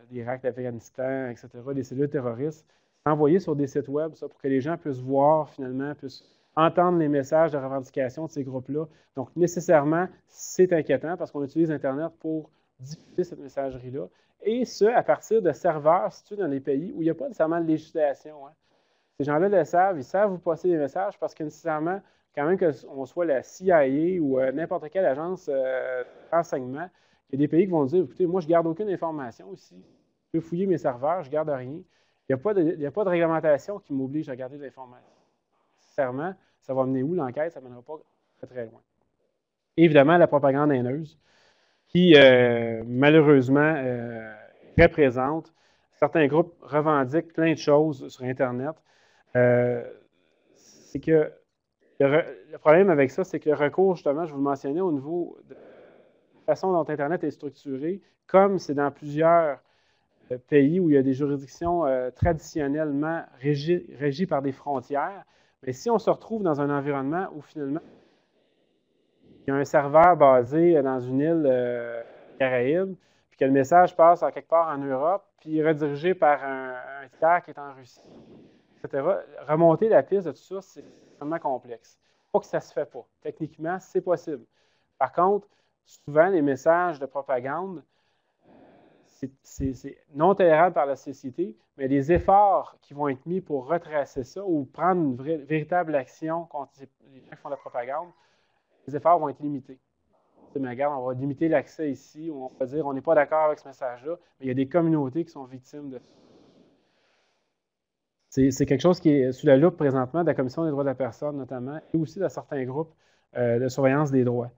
d'Irak, d'Afghanistan, etc., des cellules terroristes, envoyées sur des sites web, ça, pour que les gens puissent voir, finalement, puissent entendre les messages de revendication de ces groupes-là. Donc, nécessairement, c'est inquiétant parce qu'on utilise Internet pour diffuser cette messagerie-là. Et ce, à partir de serveurs situés dans les pays où il n'y a pas nécessairement de législation. Hein. Ces gens-là le savent, ils savent vous passer des messages parce que nécessairement, quand même qu'on soit la CIA ou n'importe quelle agence de renseignement, il y a des pays qui vont dire, écoutez, moi, je ne garde aucune information ici. Je peux fouiller mes serveurs, je ne garde rien. Il n'y a pas de réglementation qui m'oblige à garder de l'information. Nécessairement, ça va mener où l'enquête? Ça ne mènera pas très, très loin. Et évidemment, la propagande haineuse qui, malheureusement, est très présente. Certains groupes revendiquent plein de choses sur Internet. C'est que le problème avec ça, c'est que le recours, justement, je vous le mentionnais, au niveau de la façon dont Internet est structuré, comme c'est dans plusieurs pays où il y a des juridictions traditionnellement régies par des frontières, mais si on se retrouve dans un environnement où finalement il y a un serveur basé dans une île Caraïbe, puis que le message passe en quelque part en Europe, puis redirigé par un tiers qui est en Russie, etc., remonter la piste de tout ça, c'est extrêmement complexe. Pas que ça ne se fait pas. Techniquement, c'est possible. Par contre, souvent, les messages de propagande, c'est non tolérable par la société, mais les efforts qui vont être mis pour retracer ça ou prendre une véritable action contre les gens qui font la propagande, les efforts vont être limités. Mais regarde, on va limiter l'accès ici, on va dire on n'est pas d'accord avec ce message-là, mais il y a des communautés qui sont victimes de ça. C'est quelque chose qui est sous la loupe présentement de la Commission des droits de la personne, notamment, et aussi de certains groupes de surveillance des droits.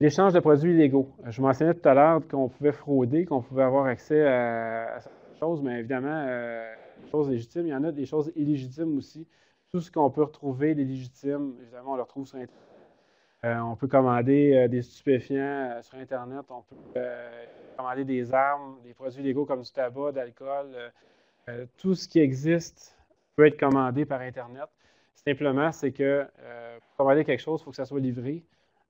L'échange de produits illégaux. Je mentionnais tout à l'heure qu'on pouvait frauder, qu'on pouvait avoir accès à certaines choses, mais évidemment, des choses légitimes, il y en a des choses illégitimes aussi. Tout ce qu'on peut retrouver des légitimes, évidemment, on le retrouve sur Internet. On peut commander des stupéfiants sur Internet, on peut commander des armes, des produits illégaux comme du tabac, d'alcool. Tout ce qui existe peut être commandé par Internet. Simplement, c'est que pour commander quelque chose, il faut que ça soit livré.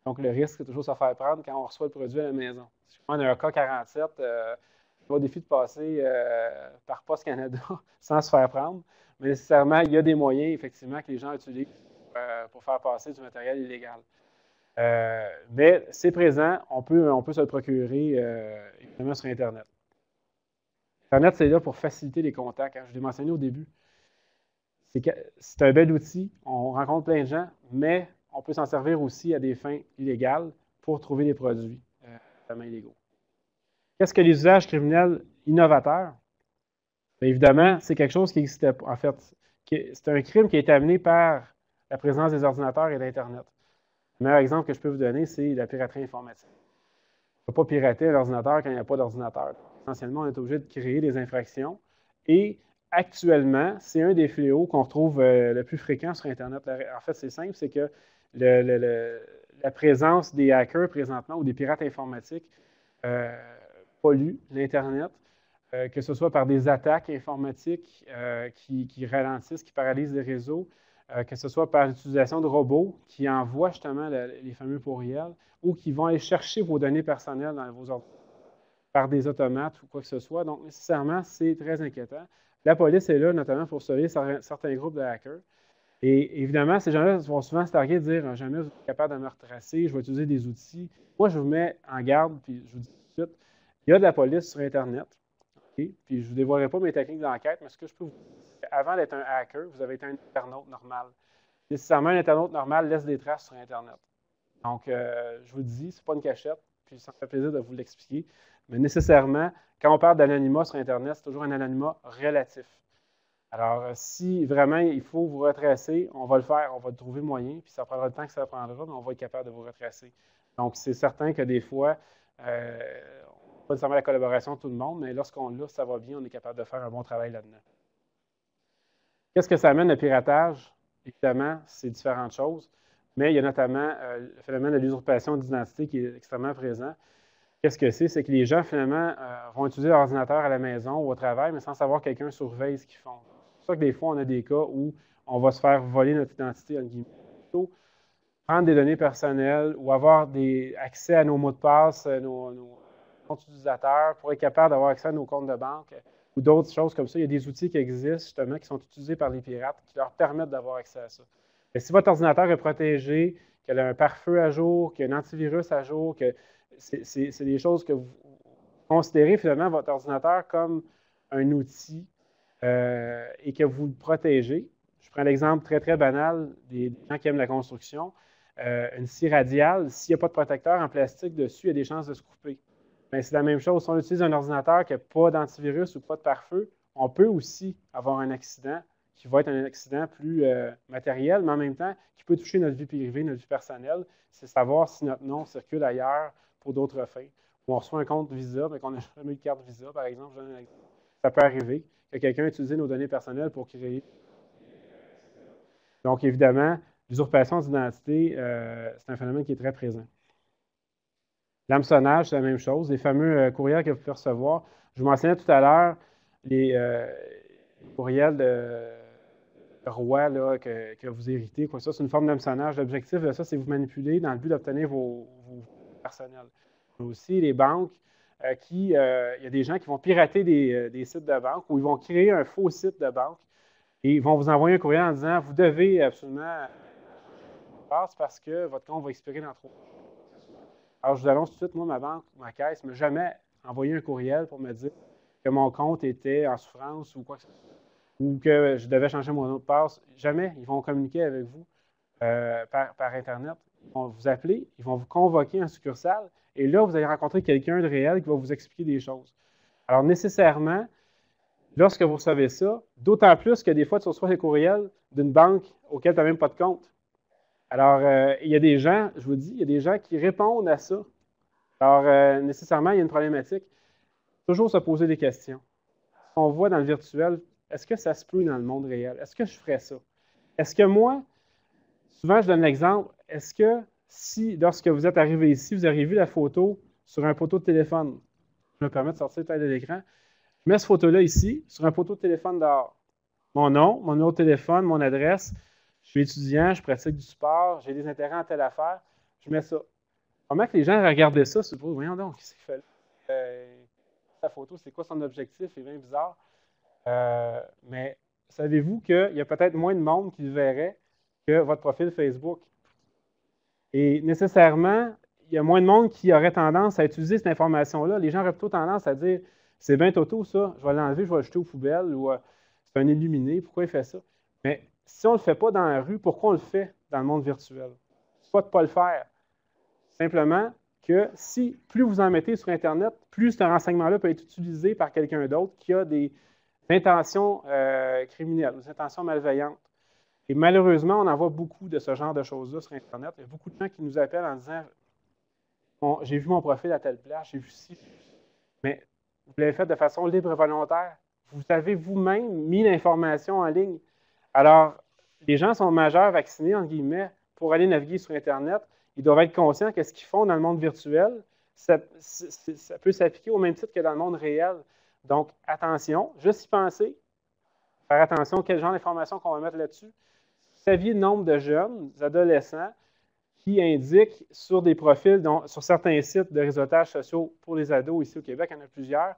Donc, le risque, c'est toujours de se faire prendre quand on reçoit le produit à la maison. Si on a un K47, c'est pas au défi de passer par Poste Canada sans se faire prendre. Mais nécessairement, il y a des moyens, effectivement, que les gens utilisent pour faire passer du matériel illégal. Mais c'est présent, on peut se le procurer évidemment sur Internet. Internet, c'est là pour faciliter les contacts. Je l'ai mentionné au début. C'est un bel outil, on rencontre plein de gens, mais on peut s'en servir aussi à des fins illégales pour trouver des produits, notamment illégaux. Qu'est-ce que les usages criminels innovateurs? Bien, évidemment, c'est quelque chose qui existait pas. En fait, c'est un crime qui a été amené par la présence des ordinateurs et d'Internet. Le meilleur exemple que je peux vous donner, c'est la piraterie informatique. On ne peut pas pirater un ordinateur quand il n'y a pas d'ordinateur. Essentiellement, on est obligé de créer des infractions. Et actuellement, c'est un des fléaux qu'on retrouve le plus fréquent sur Internet. En fait, c'est simple, c'est que la présence des hackers présentement ou des pirates informatiques pollue l'Internet, que ce soit par des attaques informatiques qui ralentissent, qui paralysent les réseaux, que ce soit par l'utilisation de robots qui envoient justement les fameux courriels ou qui vont aller chercher vos données personnelles dans vos ordinateurs par des automates ou quoi que ce soit. Donc, nécessairement, c'est très inquiétant. La police est là notamment pour surveiller certains groupes de hackers. Et évidemment, ces gens-là vont souvent se targuer de dire « Jamais vous êtes capable de me retracer, je vais utiliser des outils. » Moi, je vous mets en garde, puis je vous dis tout de suite, il y a de la police sur Internet. Okay? Puis je ne vous dévoilerai pas mes techniques d'enquête, mais ce que je peux vous dire, c'est qu'avant d'être un hacker, vous avez été un internaute normal. Nécessairement, un internaute normal laisse des traces sur Internet. Donc, je vous le dis, ce n'est pas une cachette, puis ça me fait plaisir de vous l'expliquer. Mais nécessairement, quand on parle d'anonymat sur Internet, c'est toujours un anonymat relatif. Alors, si vraiment il faut vous retracer, on va le faire, on va trouver le moyen, puis ça prendra le temps que ça prendra, mais on va être capable de vous retracer. Donc, c'est certain que des fois, on n'a pas nécessairement la collaboration de tout le monde, mais lorsqu'on l'a, ça va bien, on est capable de faire un bon travail là-dedans. Qu'est-ce que ça amène le piratage? Évidemment, c'est différentes choses, mais il y a notamment le phénomène de l'usurpation d'identité qui est extrêmement présent. Qu'est-ce que c'est? C'est que les gens, finalement, vont utiliser l'ordinateur à la maison ou au travail, mais sans savoir que quelqu'un surveille ce qu'ils font. C'est pour ça que des fois, on a des cas où on va se faire voler notre identité, en guillemets. Plutôt prendre des données personnelles ou avoir accès à nos mots de passe, nos comptes utilisateurs, pour être capable d'avoir accès à nos comptes de banque ou d'autres choses comme ça. Il y a des outils qui existent, justement, qui sont utilisés par les pirates, qui leur permettent d'avoir accès à ça. Et si votre ordinateur est protégé, qu'il a un pare-feu à jour, qu'il y a un antivirus à jour, que c'est des choses que vous considérez finalement votre ordinateur comme un outil et que vous le protégez. Je prends l'exemple très, très banal des gens qui aiment la construction. Une scie radiale, s'il n'y a pas de protecteur en plastique dessus, il y a des chances de se couper. Mais c'est la même chose. Si on utilise un ordinateur qui n'a pas d'antivirus ou pas de pare-feu, on peut aussi avoir un accident qui va être un accident plus matériel, mais en même temps qui peut toucher notre vie privée, notre vie personnelle. C'est savoir si notre nom circule ailleurs pour d'autres fins. Ou on reçoit un compte Visa, mais qu'on n'a jamais eu de carte Visa, par exemple. Je donne un exemple. Ça peut arriver que quelqu'un utilise nos données personnelles pour créer. Donc, évidemment, l'usurpation d'identité, c'est un phénomène qui est très présent. L'hameçonnage, c'est la même chose. Les fameux courriels que vous pouvez recevoir. Je vous mentionnais tout à l'heure les courriels de roi là, que vous héritez. Quoi. Ça, c'est une forme d'hameçonnage. L'objectif de ça, c'est vous manipuler dans le but d'obtenir vos personnels. Mais aussi, les banques, il y a des gens qui vont pirater des sites de banque ou ils vont créer un faux site de banque et ils vont vous envoyer un courriel en disant « Vous devez absolument parce que votre compte va expirer dans 3 jours. » Alors, je vous annonce tout de suite, moi, ma banque, ma caisse ne m'a jamais envoyé un courriel pour me dire que mon compte était en souffrance ou quoi que ce soit, ou que je devais changer mon mot de passe. Jamais. Ils vont communiquer avec vous par Internet. Ils vont vous appeler, ils vont vous convoquer en succursale, et là, vous allez rencontrer quelqu'un de réel qui va vous expliquer des choses. Alors, nécessairement, lorsque vous recevez ça, d'autant plus que des fois, tu reçois des courriels d'une banque auquel tu n'as même pas de compte. Alors, il y a des gens, je vous dis, il y a des gens qui répondent à ça. Alors, nécessairement, il y a une problématique. Toujours se poser des questions. Ce qu'on voit dans le virtuel, est-ce que ça se peut dans le monde réel? Est-ce que je ferais ça? Est-ce que moi, souvent je donne l'exemple, est-ce que si, lorsque vous êtes arrivé ici, vous avez vu la photo sur un poteau de téléphone, je me permets de sortir le de l'écran, je mets cette photo-là ici, sur un poteau de téléphone dehors. Mon nom, mon numéro de téléphone, mon adresse, je suis étudiant, je pratique du sport, j'ai des intérêts en telle affaire, je mets ça. Comment que les gens regardaient ça, se disent, voyons donc, qu'est-ce qu'il fait là? Sa photo, c'est quoi son objectif? C'est bien bizarre. Mais savez-vous qu'il y a peut-être moins de monde qui le verrait que votre profil Facebook? Et nécessairement, il y a moins de monde qui aurait tendance à utiliser cette information-là. Les gens auraient plutôt tendance à dire, c'est bien Toto, ça, je vais l'enlever, je vais le jeter aux poubelles, ou c'est un illuminé, pourquoi il fait ça? Mais si on ne le fait pas dans la rue, pourquoi on le fait dans le monde virtuel? Soit de ne pas le faire. Simplement que si plus vous en mettez sur Internet, plus ce renseignement-là peut être utilisé par quelqu'un d'autre qui a des intentions criminelles, des intentions malveillantes. Et malheureusement, on en voit beaucoup de ce genre de choses-là sur Internet. Il y a beaucoup de gens qui nous appellent en disant j'ai vu mon profil à telle place, j'ai vu ci. Mais vous l'avez fait de façon libre et volontaire. Vous avez vous-même mis l'information en ligne. Alors, les gens sont majeurs, vaccinés, entre guillemets, pour aller naviguer sur Internet. Ils doivent être conscients que ce qu'ils font dans le monde virtuel, ça peut s'appliquer au même titre que dans le monde réel. Donc, attention, juste y penser, faire attention à quel genre d'informations qu'on va mettre là-dessus. Vous saviez le nombre de jeunes, adolescents, qui indiquent sur des profils, sur certains sites de réseautage sociaux pour les ados ici au Québec, il y en a plusieurs,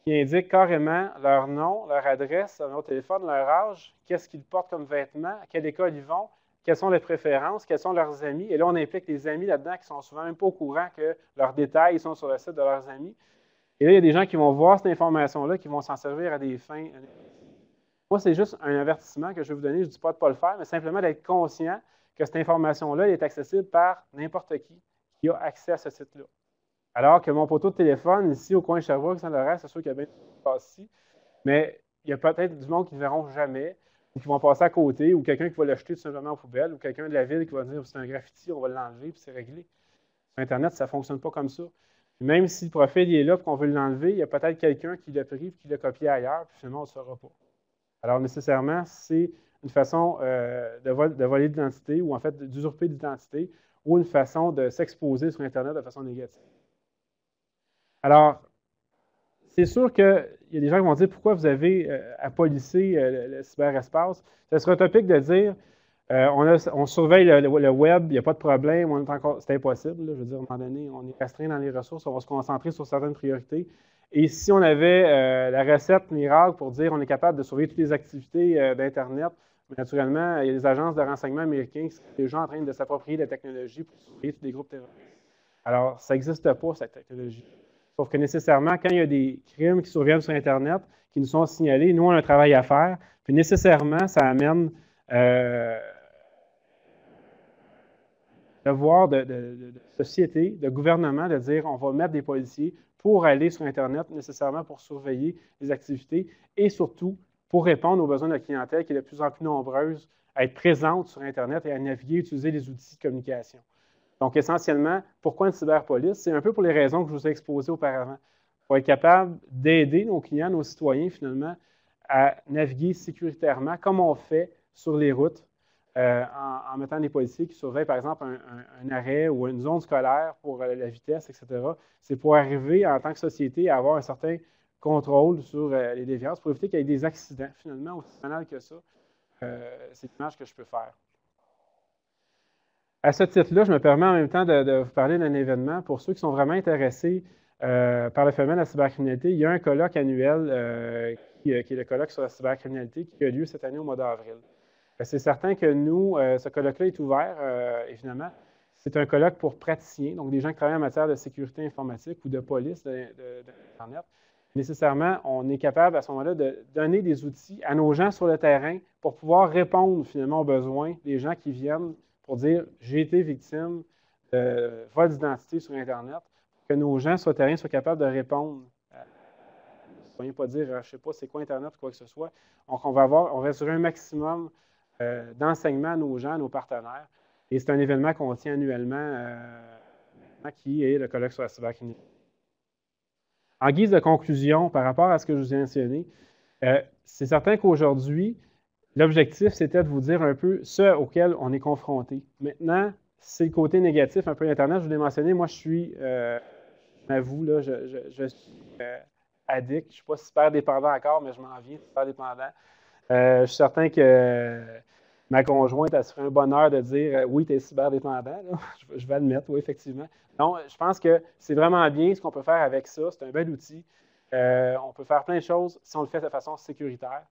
qui indiquent carrément leur nom, leur adresse, leur numéro de téléphone, leur âge, qu'est-ce qu'ils portent comme vêtements, à quelle école ils vont, quelles sont leurs préférences, quels sont leurs amis. Et là, on implique les amis là-dedans qui sont souvent même pas au courant que leurs détails sont sur le site de leurs amis. Et là, il y a des gens qui vont voir cette information-là, qui vont s'en servir à des fins. Moi, c'est juste un avertissement que je vais vous donner. Je ne dis pas de ne pas le faire, mais simplement d'être conscient que cette information-là est accessible par n'importe qui a accès à ce site-là. Alors que mon poteau de téléphone, ici, au coin de Sherbrooke, Saint-Laurent, c'est sûr qu'il y a bien des passe ici, mais il y a peut-être du monde qui ne le verront jamais, ou qui vont passer à côté, ou quelqu'un qui va l'acheter tout simplement aux poubelles, ou quelqu'un de la ville qui va dire c'est un graffiti, on va l'enlever, puis c'est réglé. Sur Internet, ça ne fonctionne pas comme ça. Puis même si le profil est là, et qu'on veut l'enlever, il y a peut-être quelqu'un qui l'a pris, puis qui l'a copié ailleurs, puis finalement, on ne le saura pas. Alors, nécessairement, c'est une façon de voler l'identité, ou en fait d'usurper l'identité, ou une façon de s'exposer sur Internet de façon négative. Alors, c'est sûr qu'il y a des gens qui vont dire pourquoi vous avez à policer le cyberespace. Ce serait utopique de dire on surveille le web, il n'y a pas de problème, c'est impossible. Là, je veux dire, à un moment donné, on est restreint dans les ressources, on va se concentrer sur certaines priorités. Et si on avait la recette miracle pour dire on est capable de surveiller toutes les activités d'Internet, mais naturellement, il y a des agences de renseignement américains qui sont déjà en train de s'approprier la technologie pour surveiller tous les groupes terroristes. Alors, ça n'existe pas, cette technologie. Sauf que nécessairement, quand il y a des crimes qui surviennent sur Internet, qui nous sont signalés, nous, on a un travail à faire. Puis nécessairement, ça amène devoir de société, de gouvernement, de dire on va mettre des policiers pour aller sur Internet, nécessairement pour surveiller les activités et surtout pour répondre aux besoins de la clientèle qui est de plus en plus nombreuse à être présente sur Internet et à naviguer, utiliser les outils de communication. Donc, essentiellement, pourquoi une cyberpolice? C'est un peu pour les raisons que je vous ai exposées auparavant. Pour être capable d'aider nos clients, nos citoyens, finalement, à naviguer sécuritairement, comme on fait sur les routes, en mettant des policiers qui surveillent, par exemple, un arrêt ou une zone scolaire pour la vitesse, etc. C'est pour arriver, en tant que société, à avoir un certain contrôle sur les déviances, pour éviter qu'il y ait des accidents, finalement, aussi banal que ça. C'est l'image que je peux faire. À ce titre-là, je me permets en même temps de vous parler d'un événement. Pour ceux qui sont vraiment intéressés par le phénomène de la cybercriminalité, il y a un colloque annuel qui est le colloque sur la cybercriminalité qui a lieu cette année au mois d'avril. C'est certain que nous, ce colloque-là est ouvert, évidemment. c'est un colloque pour praticiens, donc des gens qui travaillent en matière de sécurité informatique ou de police d'Internet. Nécessairement, on est capable à ce moment-là de donner des outils à nos gens sur le terrain pour pouvoir répondre finalement aux besoins des gens qui viennent pour dire « j'ai été victime de vol d'identité sur Internet », que nos gens sur le terrain soient capables de répondre. Ne soyez pas dire « je ne sais pas c'est quoi Internet » ou quoi que ce soit. Donc, on va assurer un maximum d'enseignement à nos gens, à nos partenaires. Et c'est un événement qu'on tient annuellement qui est le colloque sur la cybercriminalité. En guise de conclusion, par rapport à ce que je vous ai mentionné, c'est certain qu'aujourd'hui, l'objectif, c'était de vous dire un peu ce auquel on est confronté. Maintenant, c'est le côté négatif un peu d'Internet. Je vous l'ai mentionné, moi, je m'avoue, là, je suis addict. Je ne suis pas super dépendant encore, mais je m'en viens super dépendant. Je suis certain que ma conjointe a fait un bonheur de dire oui, tu es cyber dépendant. Je vais admettre, oui, effectivement. Donc, je pense que c'est vraiment bien ce qu'on peut faire avec ça. C'est un bel outil. On peut faire plein de choses si on le fait de façon sécuritaire.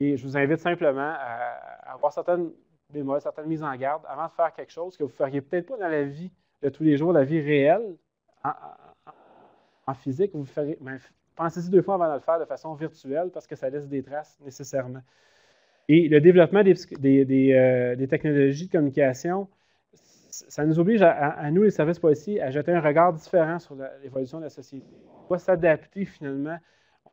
Et je vous invite simplement à avoir certaines bémols, certaines mises en garde avant de faire quelque chose que vous ne feriez peut-être pas dans la vie de tous les jours, la vie réelle, en physique. Vous feriez, pensez-y 2 fois avant de le faire de façon virtuelle parce que ça laisse des traces nécessairement. Et le développement des technologies de communication, ça nous oblige à nous, les services policiers, à jeter un regard différent sur l'évolution de la société. On va s'adapter finalement.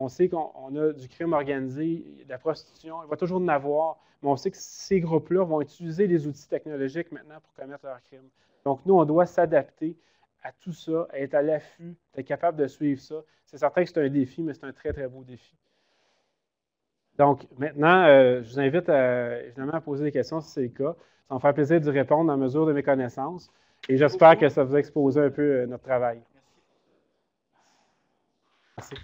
On sait qu'on a du crime organisé, de la prostitution, il va toujours en avoir, mais on sait que ces groupes-là vont utiliser les outils technologiques maintenant pour commettre leurs crimes. Donc, nous, on doit s'adapter à tout ça, à être à l'affût, être capable de suivre ça. C'est certain que c'est un défi, mais c'est un très, très beau défi. Donc, maintenant, je vous invite évidemment à poser des questions si c'est le cas. Ça va me faire plaisir d'y répondre dans la mesure de mes connaissances. Et j'espère que ça vous a exposé un peu notre travail. Merci.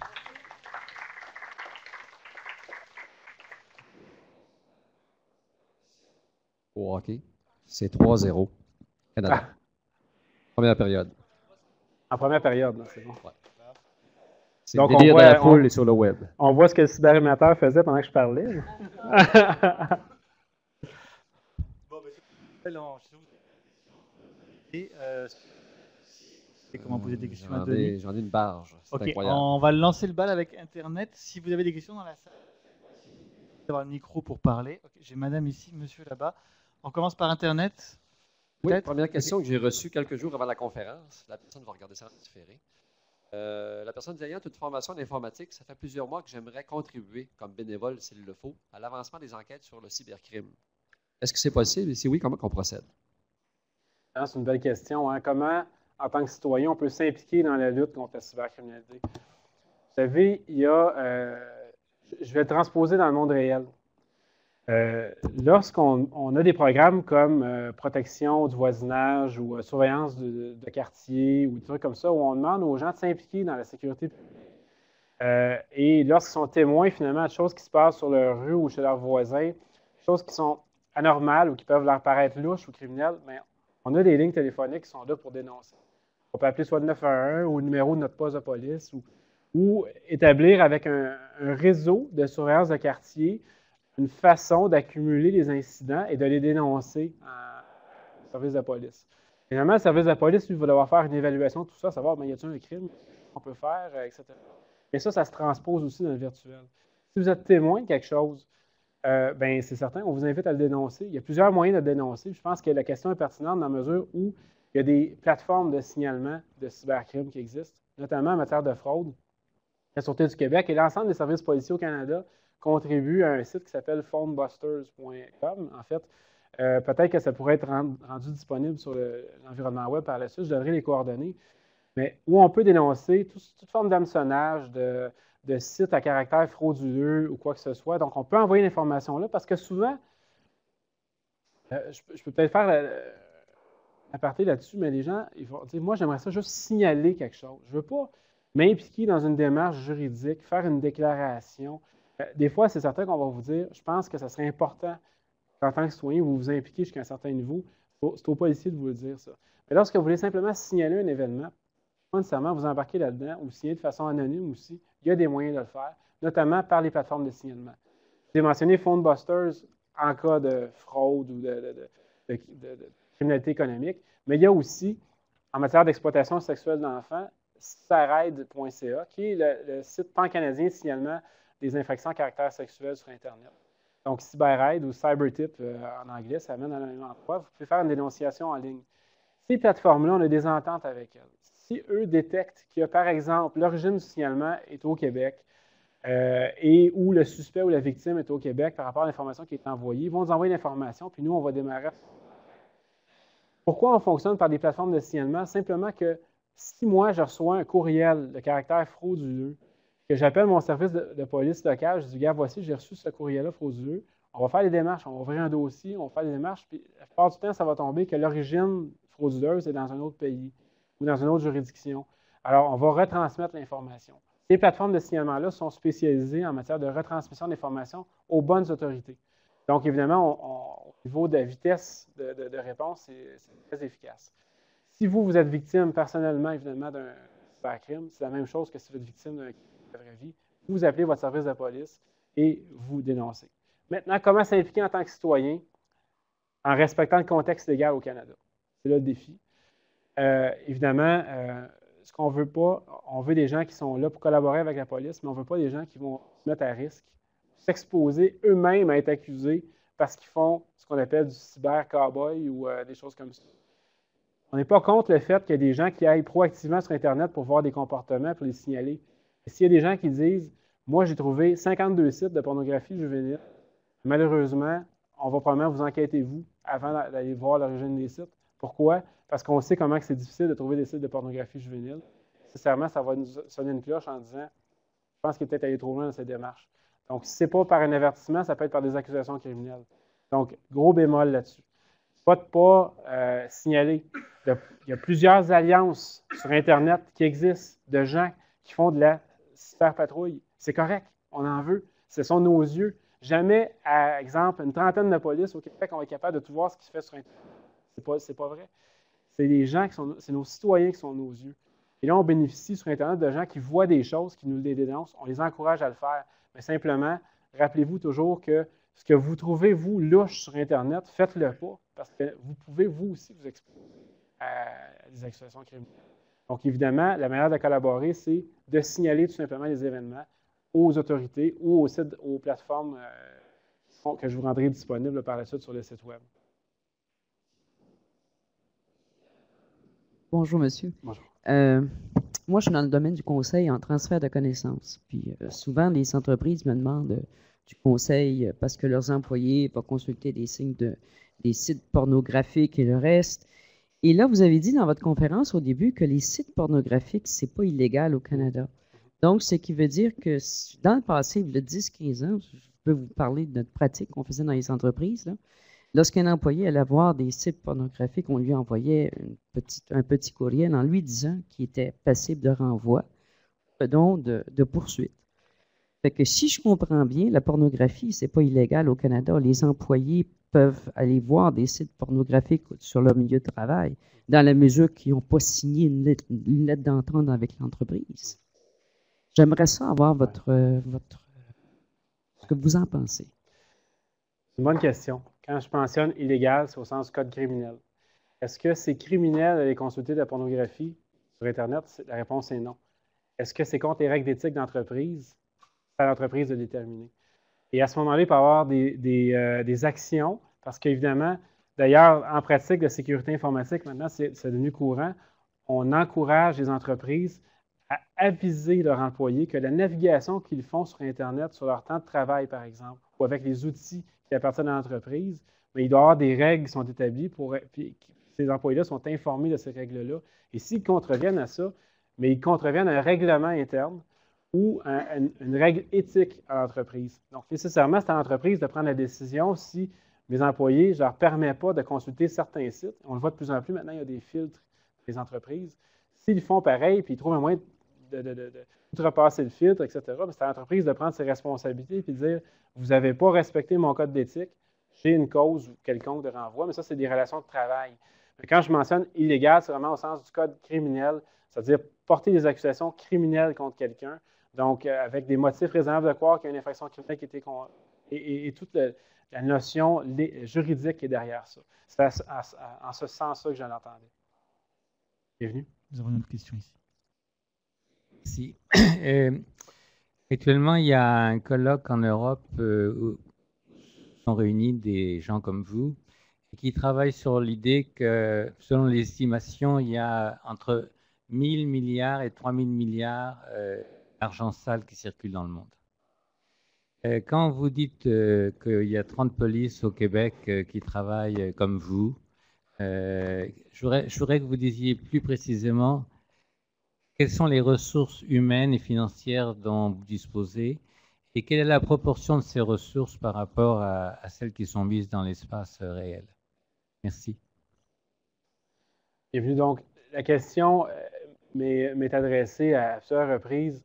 Au hockey, c'est 3-0. Canada. Ah. Première période. En première période, c'est bon. Ouais. C'est donc, le délire de la foule et sur le web. On voit ce que le cyberanimateur faisait pendant que je parlais. Comment poser des questions à Denis? J'en ai une barge. C'est incroyable. On va lancer le bal avec Internet. Si vous avez des questions dans la salle, vous avoir le micro pour parler. Okay, j'ai madame ici, monsieur là-bas. On commence par Internet. Oui, première question que j'ai reçue quelques jours avant la conférence. La personne va regarder ça en différé. La personne dit, ayant toute formation en informatique, ça fait plusieurs mois que j'aimerais contribuer comme bénévole, s'il le faut, à l'avancement des enquêtes sur le cybercrime. Est-ce que c'est possible? Et si oui, comment on procède? C'est une belle question. Hein? Comment, en tant que citoyen, on peut s'impliquer dans la lutte contre la cybercriminalité? Vous savez, il y a... je vais le transposer dans le monde réel. Lorsqu'on a des programmes comme protection du voisinage ou surveillance de quartier ou des trucs comme ça, où on demande aux gens de s'impliquer dans la sécurité publique, et lorsqu'ils sont témoins finalement de choses qui se passent sur leur rue ou chez leurs voisins, choses qui sont anormales ou qui peuvent leur paraître louches ou criminelles, bien, on a des lignes téléphoniques qui sont là pour dénoncer. On peut appeler soit le 911 ou le numéro de notre poste de police ou établir avec un réseau de surveillance de quartier une façon d'accumuler les incidents et de les dénoncer au service de police. Finalement, le service de police, lui, va devoir faire une évaluation de tout ça, savoir, y a-t-il un crime qu'on peut faire, etc. Et ça se transpose aussi dans le virtuel. Si vous êtes témoin de quelque chose, c'est certain, on vous invite à le dénoncer. Il y a plusieurs moyens de le dénoncer. Je pense que la question est pertinente dans la mesure où il y a des plateformes de signalement de cybercrime qui existent, notamment en matière de fraude. La Sûreté du Québec et l'ensemble des services policiers au Canada contribue à un site qui s'appelle phonebusters.com. En fait, peut-être que ça pourrait être rendu disponible sur l'environnement web par la suite. Je donnerai les coordonnées. Mais où on peut dénoncer toute forme d'hameçonnage, de sites à caractère frauduleux ou quoi que ce soit. Donc, on peut envoyer l'information là parce que souvent, je peux peut-être faire aparté là-dessus, mais les gens, ils vont dire, moi, j'aimerais ça juste signaler quelque chose. Je ne veux pas m'impliquer dans une démarche juridique, faire une déclaration. Des fois, c'est certain qu'on va vous dire, je pense que ça serait important qu'en tant que citoyen, vous vous impliquez jusqu'à un certain niveau. C'est aux policiers de vous le dire, ça. Mais lorsque vous voulez simplement signaler un événement, pas nécessairement vous embarquer là-dedans ou signer de façon anonyme aussi, il y a des moyens de le faire, notamment par les plateformes de signalement. J'ai mentionné PhoneBusters en cas de fraude ou de criminalité économique. Mais il y a aussi, en matière d'exploitation sexuelle d'enfants, cyberAide.ca, qui est le site pan-canadien de signalement des infractions à caractère sexuel sur Internet. Donc, CyberAide ou CyberTip en anglais, ça amène à la même endroit. Vous pouvez faire une dénonciation en ligne. Ces plateformes-là, on a des ententes avec elles. Si eux détectent que, par exemple, l'origine du signalement est au Québec et où le suspect ou la victime est au Québec par rapport à l'information qui est envoyée, ils vont nous envoyer l'information, puis nous, on va démarrer. Pourquoi on fonctionne par des plateformes de signalement? Simplement que si moi, je reçois un courriel de caractère frauduleux, que j'appelle mon service de police locale, je dis, gars, voici, j'ai reçu ce courriel-là frauduleux, on va faire les démarches, on va ouvrir un dossier, on va faire les démarches, puis la plupart du temps, ça va tomber que l'origine frauduleuse est dans un autre pays ou dans une autre juridiction. Alors, on va retransmettre l'information. Ces plateformes de signalement-là sont spécialisées en matière de retransmission d'informations aux bonnes autorités. Donc, évidemment, au niveau de la vitesse de réponse, c'est très efficace. Si vous êtes victime personnellement, évidemment, d'un cybercrime, c'est la même chose que si vous êtes victime d'un crime de la vraie vie. Vous appelez votre service de police et vous dénoncez. Maintenant, comment s'impliquer en tant que citoyen en respectant le contexte légal au Canada? C'est là le défi. Évidemment, ce qu'on ne veut pas, on veut des gens qui sont là pour collaborer avec la police, mais on ne veut pas des gens qui vont se mettre à risque, s'exposer eux-mêmes à être accusés parce qu'ils font ce qu'on appelle du cyber-cowboy ou des choses comme ça. On n'est pas contre le fait qu'il y a des gens qui aillent proactivement sur Internet pour voir des comportements, pour les signaler. Et s'il y a des gens qui disent « Moi, j'ai trouvé 52 sites de pornographie juvénile », malheureusement, on va probablement vous enquêter, vous, avant d'aller voir l'origine des sites. Pourquoi? Parce qu'on sait comment c'est difficile de trouver des sites de pornographie juvénile. Nécessairement, ça va nous sonner une cloche en disant « Je pense qu'il est peut-être allé trop loin dans cette démarche ». Donc, si ce n'est pas par un avertissement, ça peut être par des accusations criminelles. Donc, gros bémol là-dessus. Pas signaler. Il y a plusieurs alliances sur Internet qui existent de gens qui font de la cyberpatrouille. C'est correct, on en veut. Ce sont nos yeux. Jamais, par exemple, une trentaine de polices au Québec, on va être capable de tout voir ce qui se fait sur Internet. C'est pas vrai. C'est les gens c'est nos citoyens qui sont nos yeux. Et là, on bénéficie sur Internet de gens qui voient des choses, qui nous les dénoncent. On les encourage à le faire. Mais simplement, rappelez-vous toujours que ce que vous trouvez, vous, louche sur Internet, faites-le pas, parce que vous pouvez, vous aussi, vous exposer à des accusations criminelles. Donc, évidemment, la manière de collaborer, c'est de signaler tout simplement les événements aux autorités ou aux plateformes que je vous rendrai disponibles par la suite sur le site Web. Bonjour, monsieur. Bonjour. Moi, je suis dans le domaine du conseil en transfert de connaissances. Puis souvent, les entreprises me demandent du conseil parce que leurs employés vont consulter des sites pornographiques et le reste. Et là, vous avez dit dans votre conférence au début que les sites pornographiques, ce n'est pas illégal au Canada. Donc, ce qui veut dire que dans le passé, il y a 10-15 ans, je peux vous parler de notre pratique qu'on faisait dans les entreprises, là. Lorsqu'un employé allait voir des sites pornographiques, on lui envoyait un petit courriel en lui disant qu'il était passible de renvoi, donc de poursuite. Fait que si je comprends bien, la pornographie, c'est pas illégal au Canada. Les employés peuvent aller voir des sites pornographiques sur leur milieu de travail, dans la mesure qu'ils n'ont pas signé une lettre d'entente avec l'entreprise. J'aimerais ça avoir ce que vous en pensez. C'est une bonne question. Quand je mentionne illégal, c'est au sens du code criminel. Est-ce que c'est criminel d'aller consulter de la pornographie sur Internet? La réponse est non. Est-ce que c'est contre les règles d'éthique d'entreprise? C'est à l'entreprise de déterminer. Et à ce moment-là, il peut y avoir des actions, parce qu'évidemment, d'ailleurs, en pratique de sécurité informatique, maintenant, c'est devenu courant, on encourage les entreprises à aviser leurs employés que la navigation qu'ils font sur Internet, sur leur temps de travail, par exemple, ou avec les outils qui appartiennent à l'entreprise, mais il doit y avoir des règles qui sont établies puis ces employés-là sont informés de ces règles-là. Et s'ils contreviennent à ça, mais ils contreviennent à un règlement interne ou une règle éthique à l'entreprise. Donc, nécessairement, c'est à l'entreprise de prendre la décision si mes employés, je ne leur permets pas de consulter certains sites. On le voit de plus en plus maintenant, il y a des filtres pour les entreprises. S'ils font pareil, puis ils trouvent un moyen d'outrepasser le filtre, etc., c'est à l'entreprise de prendre ses responsabilités et de dire « Vous n'avez pas respecté mon code d'éthique, j'ai une cause quelconque de renvoi », mais ça, c'est des relations de travail. Mais quand je mentionne illégal, c'est vraiment au sens du code criminel, c'est-à-dire porter des accusations criminelles contre quelqu'un, donc avec des motifs raisonnables de croire qu'il y a une infraction criminelle qui a été et toute la notion juridique qui est derrière ça. C'est en ce sens-là que je l'entendais. Bienvenue. Nous avons une autre question ici. Merci. Actuellement, il y a un colloque en Europe où sont réunis des gens comme vous qui travaillent sur l'idée que, selon les estimations, il y a entre 1000 milliards et 3000 milliards d'argent sale qui circule dans le monde. Quand vous dites qu'il y a 30 polices au Québec qui travaillent comme vous, je voudrais que vous disiez plus précisément quelles sont les ressources humaines et financières dont vous disposez et quelle est la proportion de ces ressources par rapport à celles qui sont mises dans l'espace réel. Merci. Bienvenue. Donc, la question m'est adressée à plusieurs reprises.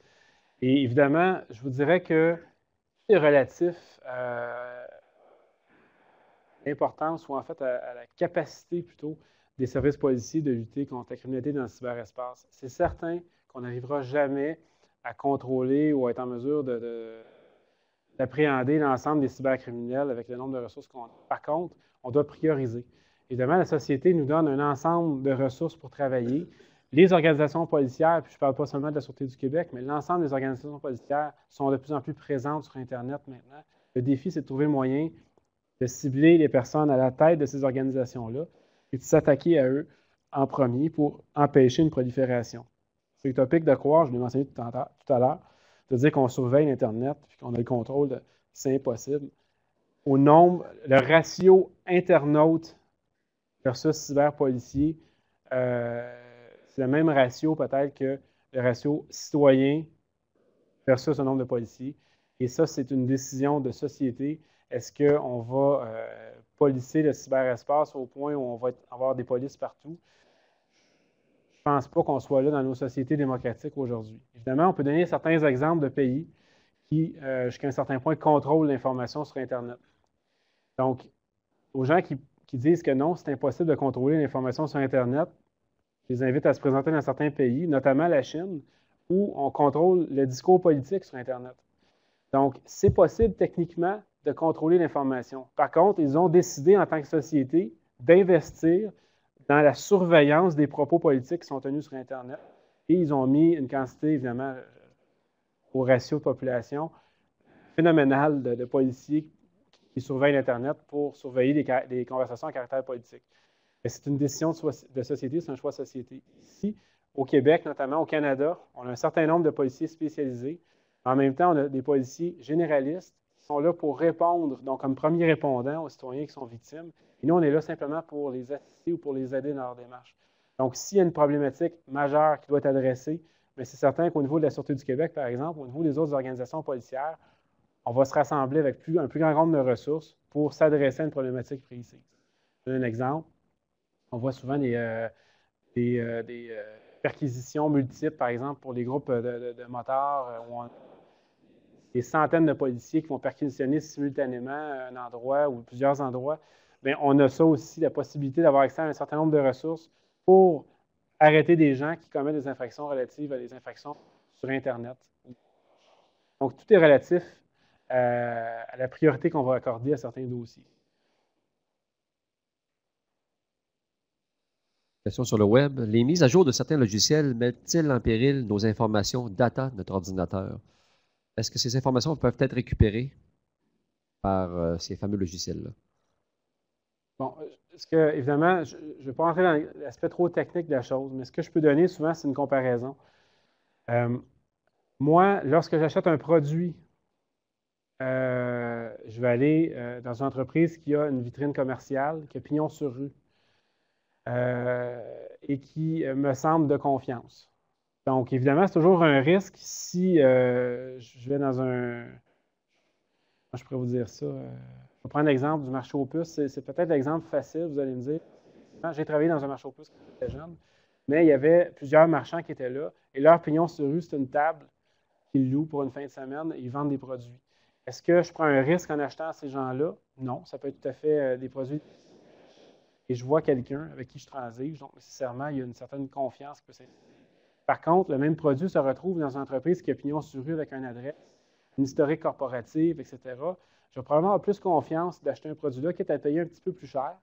Et évidemment, je vous dirais que tout est relatif à l'importance ou en fait à la capacité plutôt des services policiers de lutter contre la criminalité dans le cyberespace. C'est certain qu'on n'arrivera jamais à contrôler ou à être en mesure d'appréhender l'ensemble des cybercriminels avec le nombre de ressources qu'on a. Par contre, on doit prioriser. Évidemment, la société nous donne un ensemble de ressources pour travailler. Les organisations policières, puis je ne parle pas seulement de la Sûreté du Québec, mais l'ensemble des organisations policières sont de plus en plus présentes sur Internet maintenant. Le défi, c'est de trouver le moyen de cibler les personnes à la tête de ces organisations-là et de s'attaquer à eux en premier pour empêcher une prolifération. C'est utopique de croire, je l'ai mentionné tout à l'heure, de dire qu'on surveille l'Internet et qu'on a le contrôle, c'est impossible. Le ratio internaute versus cyberpolicier, c'est le même ratio peut-être que le ratio citoyen versus le nombre de policiers. Et ça, c'est une décision de société. Est-ce qu'on va policer le cyberespace au point où on va avoir des polices partout? Je ne pense pas qu'on soit là dans nos sociétés démocratiques aujourd'hui. Évidemment, on peut donner certains exemples de pays qui, jusqu'à un certain point, contrôlent l'information sur Internet. Donc, aux gens qui disent que non, c'est impossible de contrôler l'information sur Internet, je les invite à se présenter dans certains pays, notamment la Chine, où on contrôle le discours politique sur Internet. Donc, c'est possible techniquement de contrôler l'information. Par contre, ils ont décidé en tant que société d'investir dans la surveillance des propos politiques qui sont tenus sur Internet. Et ils ont mis une quantité, évidemment, au ratio de population phénoménale de policiers qui surveillent l'Internet pour surveiller des conversations à caractère politique. C'est une décision de société, c'est un choix de société. Ici, au Québec, notamment au Canada, on a un certain nombre de policiers spécialisés. En même temps, on a des policiers généralistes qui sont là pour répondre, donc comme premier répondant aux citoyens qui sont victimes. Et nous, on est là simplement pour les assister ou pour les aider dans leur démarche. Donc, s'il y a une problématique majeure qui doit être adressée, mais c'est certain qu'au niveau de la Sûreté du Québec, par exemple, au niveau des autres organisations policières, on va se rassembler avec un plus grand nombre de ressources pour s'adresser à une problématique précise. Je donne un exemple. On voit souvent des perquisitions multiples, par exemple, pour les groupes de motards, où on a des centaines de policiers qui vont perquisitionner simultanément un endroit ou plusieurs endroits. Bien, on a ça aussi, la possibilité d'avoir accès à un certain nombre de ressources pour arrêter des gens qui commettent des infractions relatives à des infractions sur Internet. Donc, tout est relatif à la priorité qu'on va accorder à certains dossiers. Question sur le web. Les mises à jour de certains logiciels mettent-ils en péril nos informations data de notre ordinateur? Est-ce que ces informations peuvent être récupérées par ces fameux logiciels-là? Bon, évidemment, je ne vais pas entrer dans l'aspect trop technique de la chose, mais ce que je peux donner souvent, c'est une comparaison. Moi, lorsque j'achète un produit, je vais aller dans une entreprise qui a une vitrine commerciale, qui a pignon sur rue, et qui me semble de confiance. Donc, évidemment, c'est toujours un risque si je vais dans un... Comment je pourrais vous dire ça? Je vais prendre l'exemple du marché aux puces. C'est peut-être l'exemple facile, vous allez me dire. J'ai travaillé dans un marché aux puces quand j'étais jeune, mais il y avait plusieurs marchands qui étaient là, et leur pignon sur rue, c'est une table qu'ils louent pour une fin de semaine, et ils vendent des produits. Est-ce que je prends un risque en achetant à ces gens-là? Non, ça peut être tout à fait des produits. Et je vois quelqu'un avec qui je transige, donc nécessairement, il y a une certaine confiance qui peut s'installer. Par contre, le même produit se retrouve dans une entreprise qui a pignon sur rue avec une adresse, une historique corporative, etc. je vais probablement avoir plus confiance d'acheter un produit-là, quitte à payer un petit peu plus cher,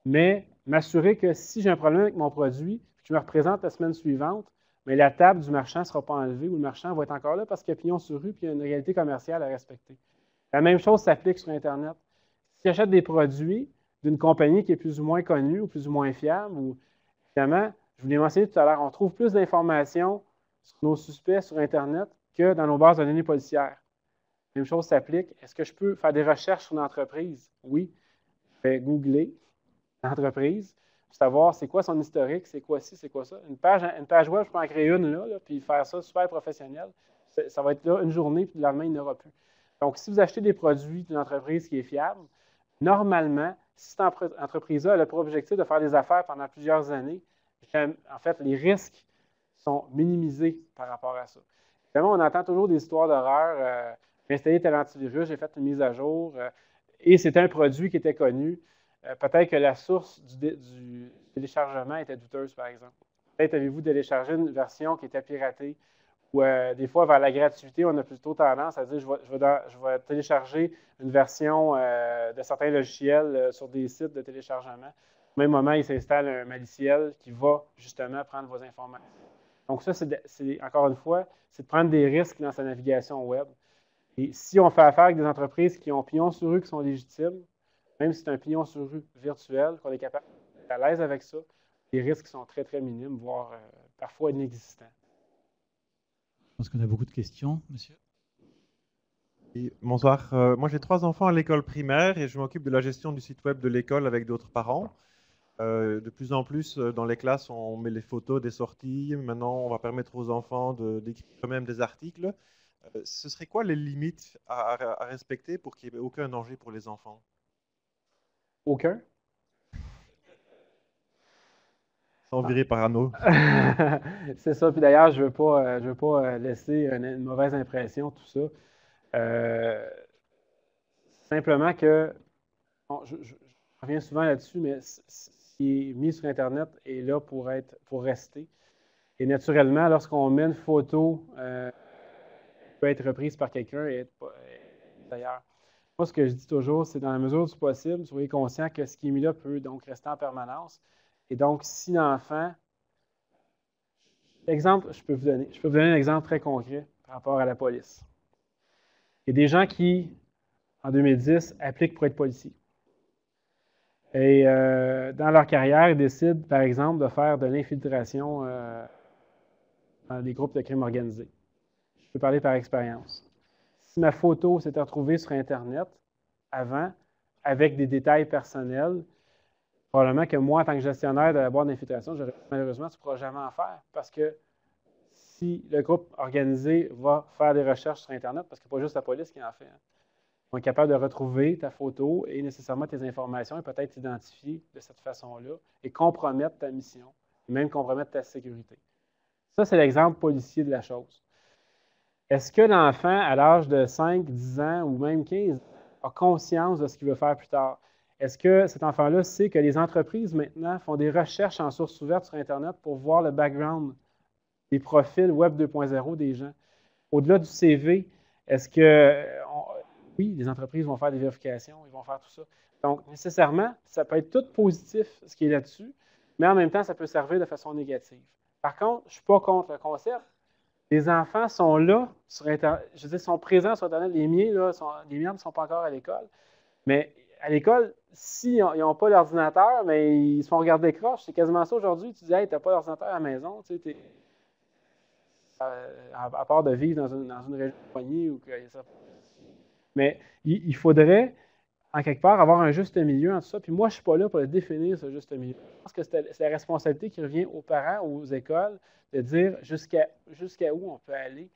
mais m'assurer que si j'ai un problème avec mon produit, que je me représente la semaine suivante, mais la table du marchand ne sera pas enlevée ou le marchand va être encore là parce qu'il y a pignon sur rue et il y a une réalité commerciale à respecter. La même chose s'applique sur Internet. Si j'achète des produits d'une compagnie qui est plus ou moins connue ou plus ou moins fiable, ou évidemment, je vous l'ai mentionné tout à l'heure, on trouve plus d'informations sur nos suspects sur Internet que dans nos bases de données policières. Même chose s'applique. Est-ce que je peux faire des recherches sur une entreprise? Oui. Je vais googler l'entreprise, pour savoir c'est quoi son historique, c'est quoi ci, c'est quoi ça. Une page web, je peux en créer une là, puis faire ça super professionnel. Ça va être là une journée, puis le lendemain, il n'y en aura plus. Donc, si vous achetez des produits d'une entreprise qui est fiable, normalement, si cette entreprise-là a pour objectif de faire des affaires pendant plusieurs années, en fait, les risques sont minimisés par rapport à ça. Évidemment, on entend toujours des histoires d'horreur. J'ai installé tel antivirus, j'ai fait une mise à jour, et c'était un produit qui était connu. Peut-être que la source du téléchargement était douteuse, par exemple. Peut-être avez-vous téléchargé une version qui était piratée, ou des fois, vers la gratuité, on a plutôt tendance à dire je vais télécharger une version de certains logiciels sur des sites de téléchargement. Au même moment, il s'installe un maliciel qui va justement prendre vos informations. Donc ça, c'est encore une fois, c'est de prendre des risques dans sa navigation web. Et si on fait affaire avec des entreprises qui ont pignon sur rue, qui sont légitimes, même si c'est un pignon sur rue virtuel, qu'on est capable d'être à l'aise avec ça, les risques sont très, très minimes, voire parfois inexistants. Je pense qu'on a beaucoup de questions, monsieur. Et bonsoir. Moi, j'ai 3 enfants à l'école primaire et je m'occupe de la gestion du site web de l'école avec d'autres parents. De plus en plus, dans les classes, on met les photos des sorties. Maintenant, on va permettre aux enfants d'écrire eux-mêmes des articles. Ce serait quoi les limites à respecter pour qu'il n'y ait aucun danger pour les enfants? Aucun? Sans virer parano. C'est ça. Puis d'ailleurs, je ne veux pas laisser une mauvaise impression, tout ça. Simplement que, bon, je reviens souvent là-dessus, mais ce qui est mis sur Internet est là pour rester. Et naturellement, lorsqu'on met une photo, peut être reprise par quelqu'un et être d'ailleurs. Moi, ce que je dis toujours, c'est dans la mesure du possible, soyez conscient que ce qui est mis là peut donc rester en permanence. Et donc, si l'enfant... Exemple, je peux vous donner un exemple très concret par rapport à la police. Il y a des gens qui, en 2010, appliquent pour être policiers. Et dans leur carrière, ils décident, par exemple, de faire de l'infiltration dans des groupes de crime organisé. Je peux parler par expérience. Si ma photo s'était retrouvée sur Internet avant, avec des détails personnels, probablement que moi, en tant que gestionnaire de la boîte d'infiltration, malheureusement, tu ne pourras jamais en faire parce que si le groupe organisé va faire des recherches sur Internet, parce qu'il n'y a pas juste la police qui en fait, ils vont être capables de retrouver ta photo et nécessairement tes informations et peut-être t'identifier de cette façon-là et compromettre ta mission, et même compromettre ta sécurité. Ça, c'est l'exemple policier de la chose. Est-ce que l'enfant, à l'âge de 5, 10 ans ou même 15, a conscience de ce qu'il veut faire plus tard? Est-ce que cet enfant-là sait que les entreprises, maintenant, font des recherches en source ouverte sur Internet pour voir le background des profils Web 2.0 des gens? Au-delà du CV, est-ce que... oui, les entreprises vont faire des vérifications, ils vont faire tout ça. Donc, nécessairement, ça peut être tout positif, ce qui est là-dessus, mais en même temps, ça peut servir de façon négative. Par contre, je ne suis pas contre le concept. Les enfants sont là, sur Internet, je veux dire, sont présents sur Internet. Les miens, là, les miens ne sont pas encore à l'école. Mais à l'école, s'ils n'ont pas l'ordinateur, mais ils se font regarder croche. C'est quasiment ça aujourd'hui. Tu dis, hey, tu n'as pas d'ordinateur à la maison. Tu sais, à part de vivre dans une région éloignée. Mais il faudrait, en quelque part, avoir un juste milieu entre ça. Puis moi, je ne suis pas là pour le définir, ce juste milieu. Je pense que c'est la responsabilité qui revient aux parents, aux écoles, de dire jusqu'à où on peut aller,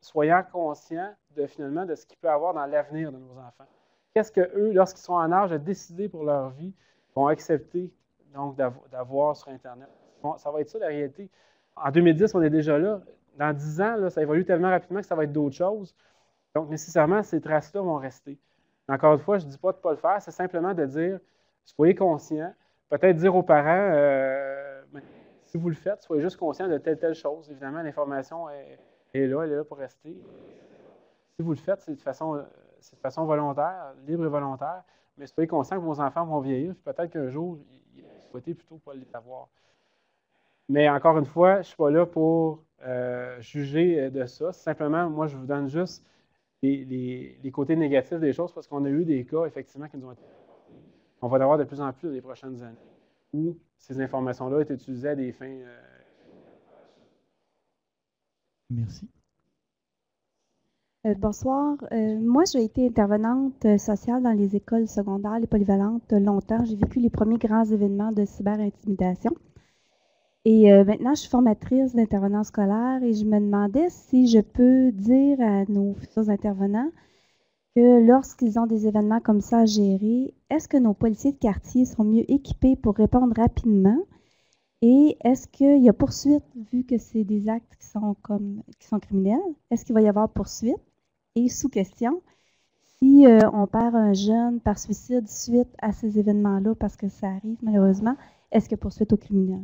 soyant conscients finalement de ce qu'il peut y avoir dans l'avenir de nos enfants. Qu'est-ce qu'eux, lorsqu'ils sont en âge de décider pour leur vie, vont accepter donc d'avoir sur Internet? Ça va être ça la réalité. En 2010, on est déjà là. Dans 10 ans, là, ça évolue tellement rapidement que ça va être d'autres choses. Donc, nécessairement, ces traces-là vont rester. Encore une fois, je ne dis pas de ne pas le faire, c'est simplement de dire, soyez conscients, peut-être dire aux parents, si vous le faites, soyez juste conscients de telle chose. Évidemment, l'information est là pour rester. Si vous le faites, c'est de façon c'est de façon volontaire, libre et volontaire, mais soyez conscient que vos enfants vont vieillir, puis peut-être qu'un jour, ils souhaitez plutôt pas les avoir. Mais encore une fois, je ne suis pas là pour juger de ça. Simplement, moi, je vous donne juste les côtés négatifs des choses parce qu'on a eu des cas, effectivement, qui nous ont été. On va en avoir de plus en plus dans les prochaines années où ces informations-là étaient utilisées à des fins. Merci. Bonsoir. Moi, j'ai été intervenante sociale dans les écoles secondaires, les polyvalentes, longtemps. J'ai vécu les premiers grands événements de cyber-intimidation. Et maintenant, je suis formatrice d'intervenants scolaires et je me demandais si je peux dire à nos futurs intervenants que lorsqu'ils ont des événements comme ça à gérer, est-ce que nos policiers de quartier sont mieux équipés pour répondre rapidement? Et est-ce qu'il y a poursuite, vu que c'est des actes qui sont criminels? Est-ce qu'il va y avoir poursuite? Et sous question, si on perd un jeune par suicide suite à ces événements-là, parce que ça arrive malheureusement, est-ce qu'il y a poursuite au criminel?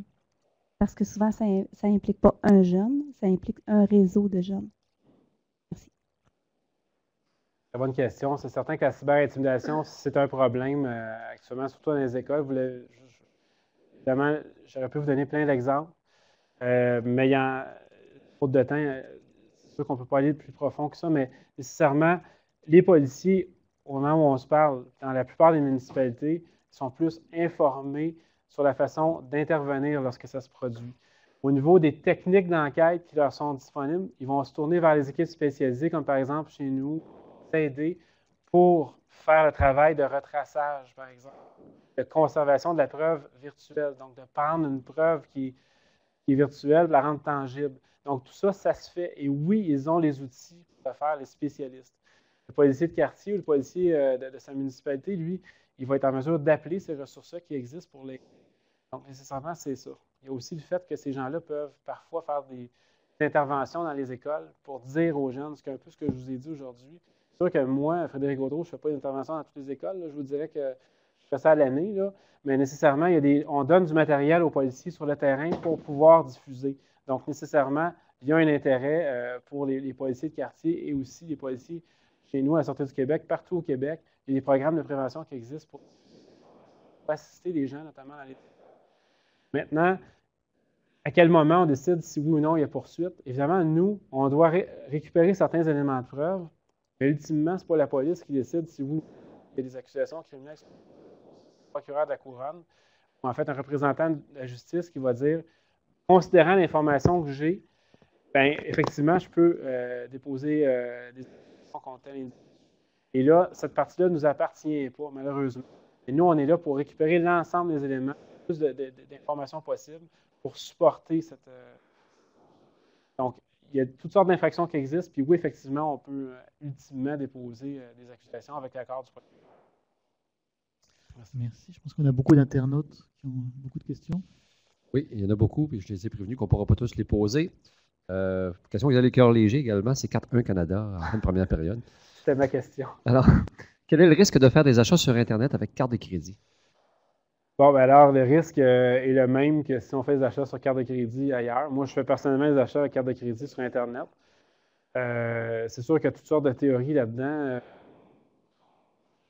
Parce que souvent, ça n'implique pas un jeune, ça implique un réseau de jeunes. Merci. Très bonne question. C'est certain que la cyber-intimidation, c'est un problème actuellement, surtout dans les écoles. Évidemment, j'aurais pu vous donner plein d'exemples, mais faute de temps, c'est sûr qu'on ne peut pas aller plus profond que ça, mais nécessairement, les policiers, au moment où on se parle, dans la plupart des municipalités, sont plus informés sur la façon d'intervenir lorsque ça se produit. Au niveau des techniques d'enquête qui leur sont disponibles, ils vont se tourner vers les équipes spécialisées, comme par exemple chez nous, s'aider pour faire le travail de retraçage, par exemple, de conservation de la preuve virtuelle. Donc, de prendre une preuve qui est virtuelle, de la rendre tangible. Donc, tout ça, ça se fait. Et oui, ils ont les outils pour le faire, les spécialistes. Le policier de quartier ou le policier de sa municipalité, lui, il va être en mesure d'appeler ces ressources-là qui existent pour les. Donc, nécessairement, c'est ça. Il y a aussi le fait que ces gens-là peuvent parfois faire des interventions dans les écoles pour dire aux jeunes, c'est un peu ce que je vous ai dit aujourd'hui. C'est sûr que moi, Frédéric Gaudreau, je ne fais pas d'intervention dans toutes les écoles. Là. Je vous dirais que je fais ça à l'année, là. Mais nécessairement, on donne du matériel aux policiers sur le terrain pour pouvoir diffuser. Donc, nécessairement, il y a un intérêt pour les policiers de quartier et aussi les policiers chez nous, à la Sûreté du Québec, partout au Québec. Il y a des programmes de prévention qui existent pour assister les gens, notamment dans les. Maintenant, à quel moment on décide si oui ou non il y a poursuite? Évidemment, nous, on doit récupérer certains éléments de preuve, mais ultimement, ce n'est pas la police qui décide si oui il y a des accusations criminelles. C'est le procureur de la couronne, ou en fait un représentant de la justice qui va dire, considérant l'information que j'ai, bien, effectivement, je peux déposer des accusations contre tel individu. Et là, cette partie-là ne nous appartient pas, malheureusement. Et nous, on est là pour récupérer l'ensemble des éléments, plus d'informations possibles pour supporter cette. Donc, il y a toutes sortes d'infractions qui existent, puis oui, effectivement, on peut ultimement déposer des accusations avec l'accord du procureur. Merci. Je pense qu'on a beaucoup d'internautes qui ont beaucoup de questions. Oui, il y en a beaucoup, puis je les ai prévenus qu'on ne pourra pas tous les poser. Question qui a les cœurs légers également, c'est 4-1 Canada en fin de première période. C'était ma question. Alors, quel est le risque de faire des achats sur Internet avec carte de crédit? Bon, ben alors, le risque est le même que si on fait des achats sur carte de crédit ailleurs. Moi, je fais personnellement des achats avec carte de crédit sur Internet. C'est sûr qu'il y a toutes sortes de théories là-dedans.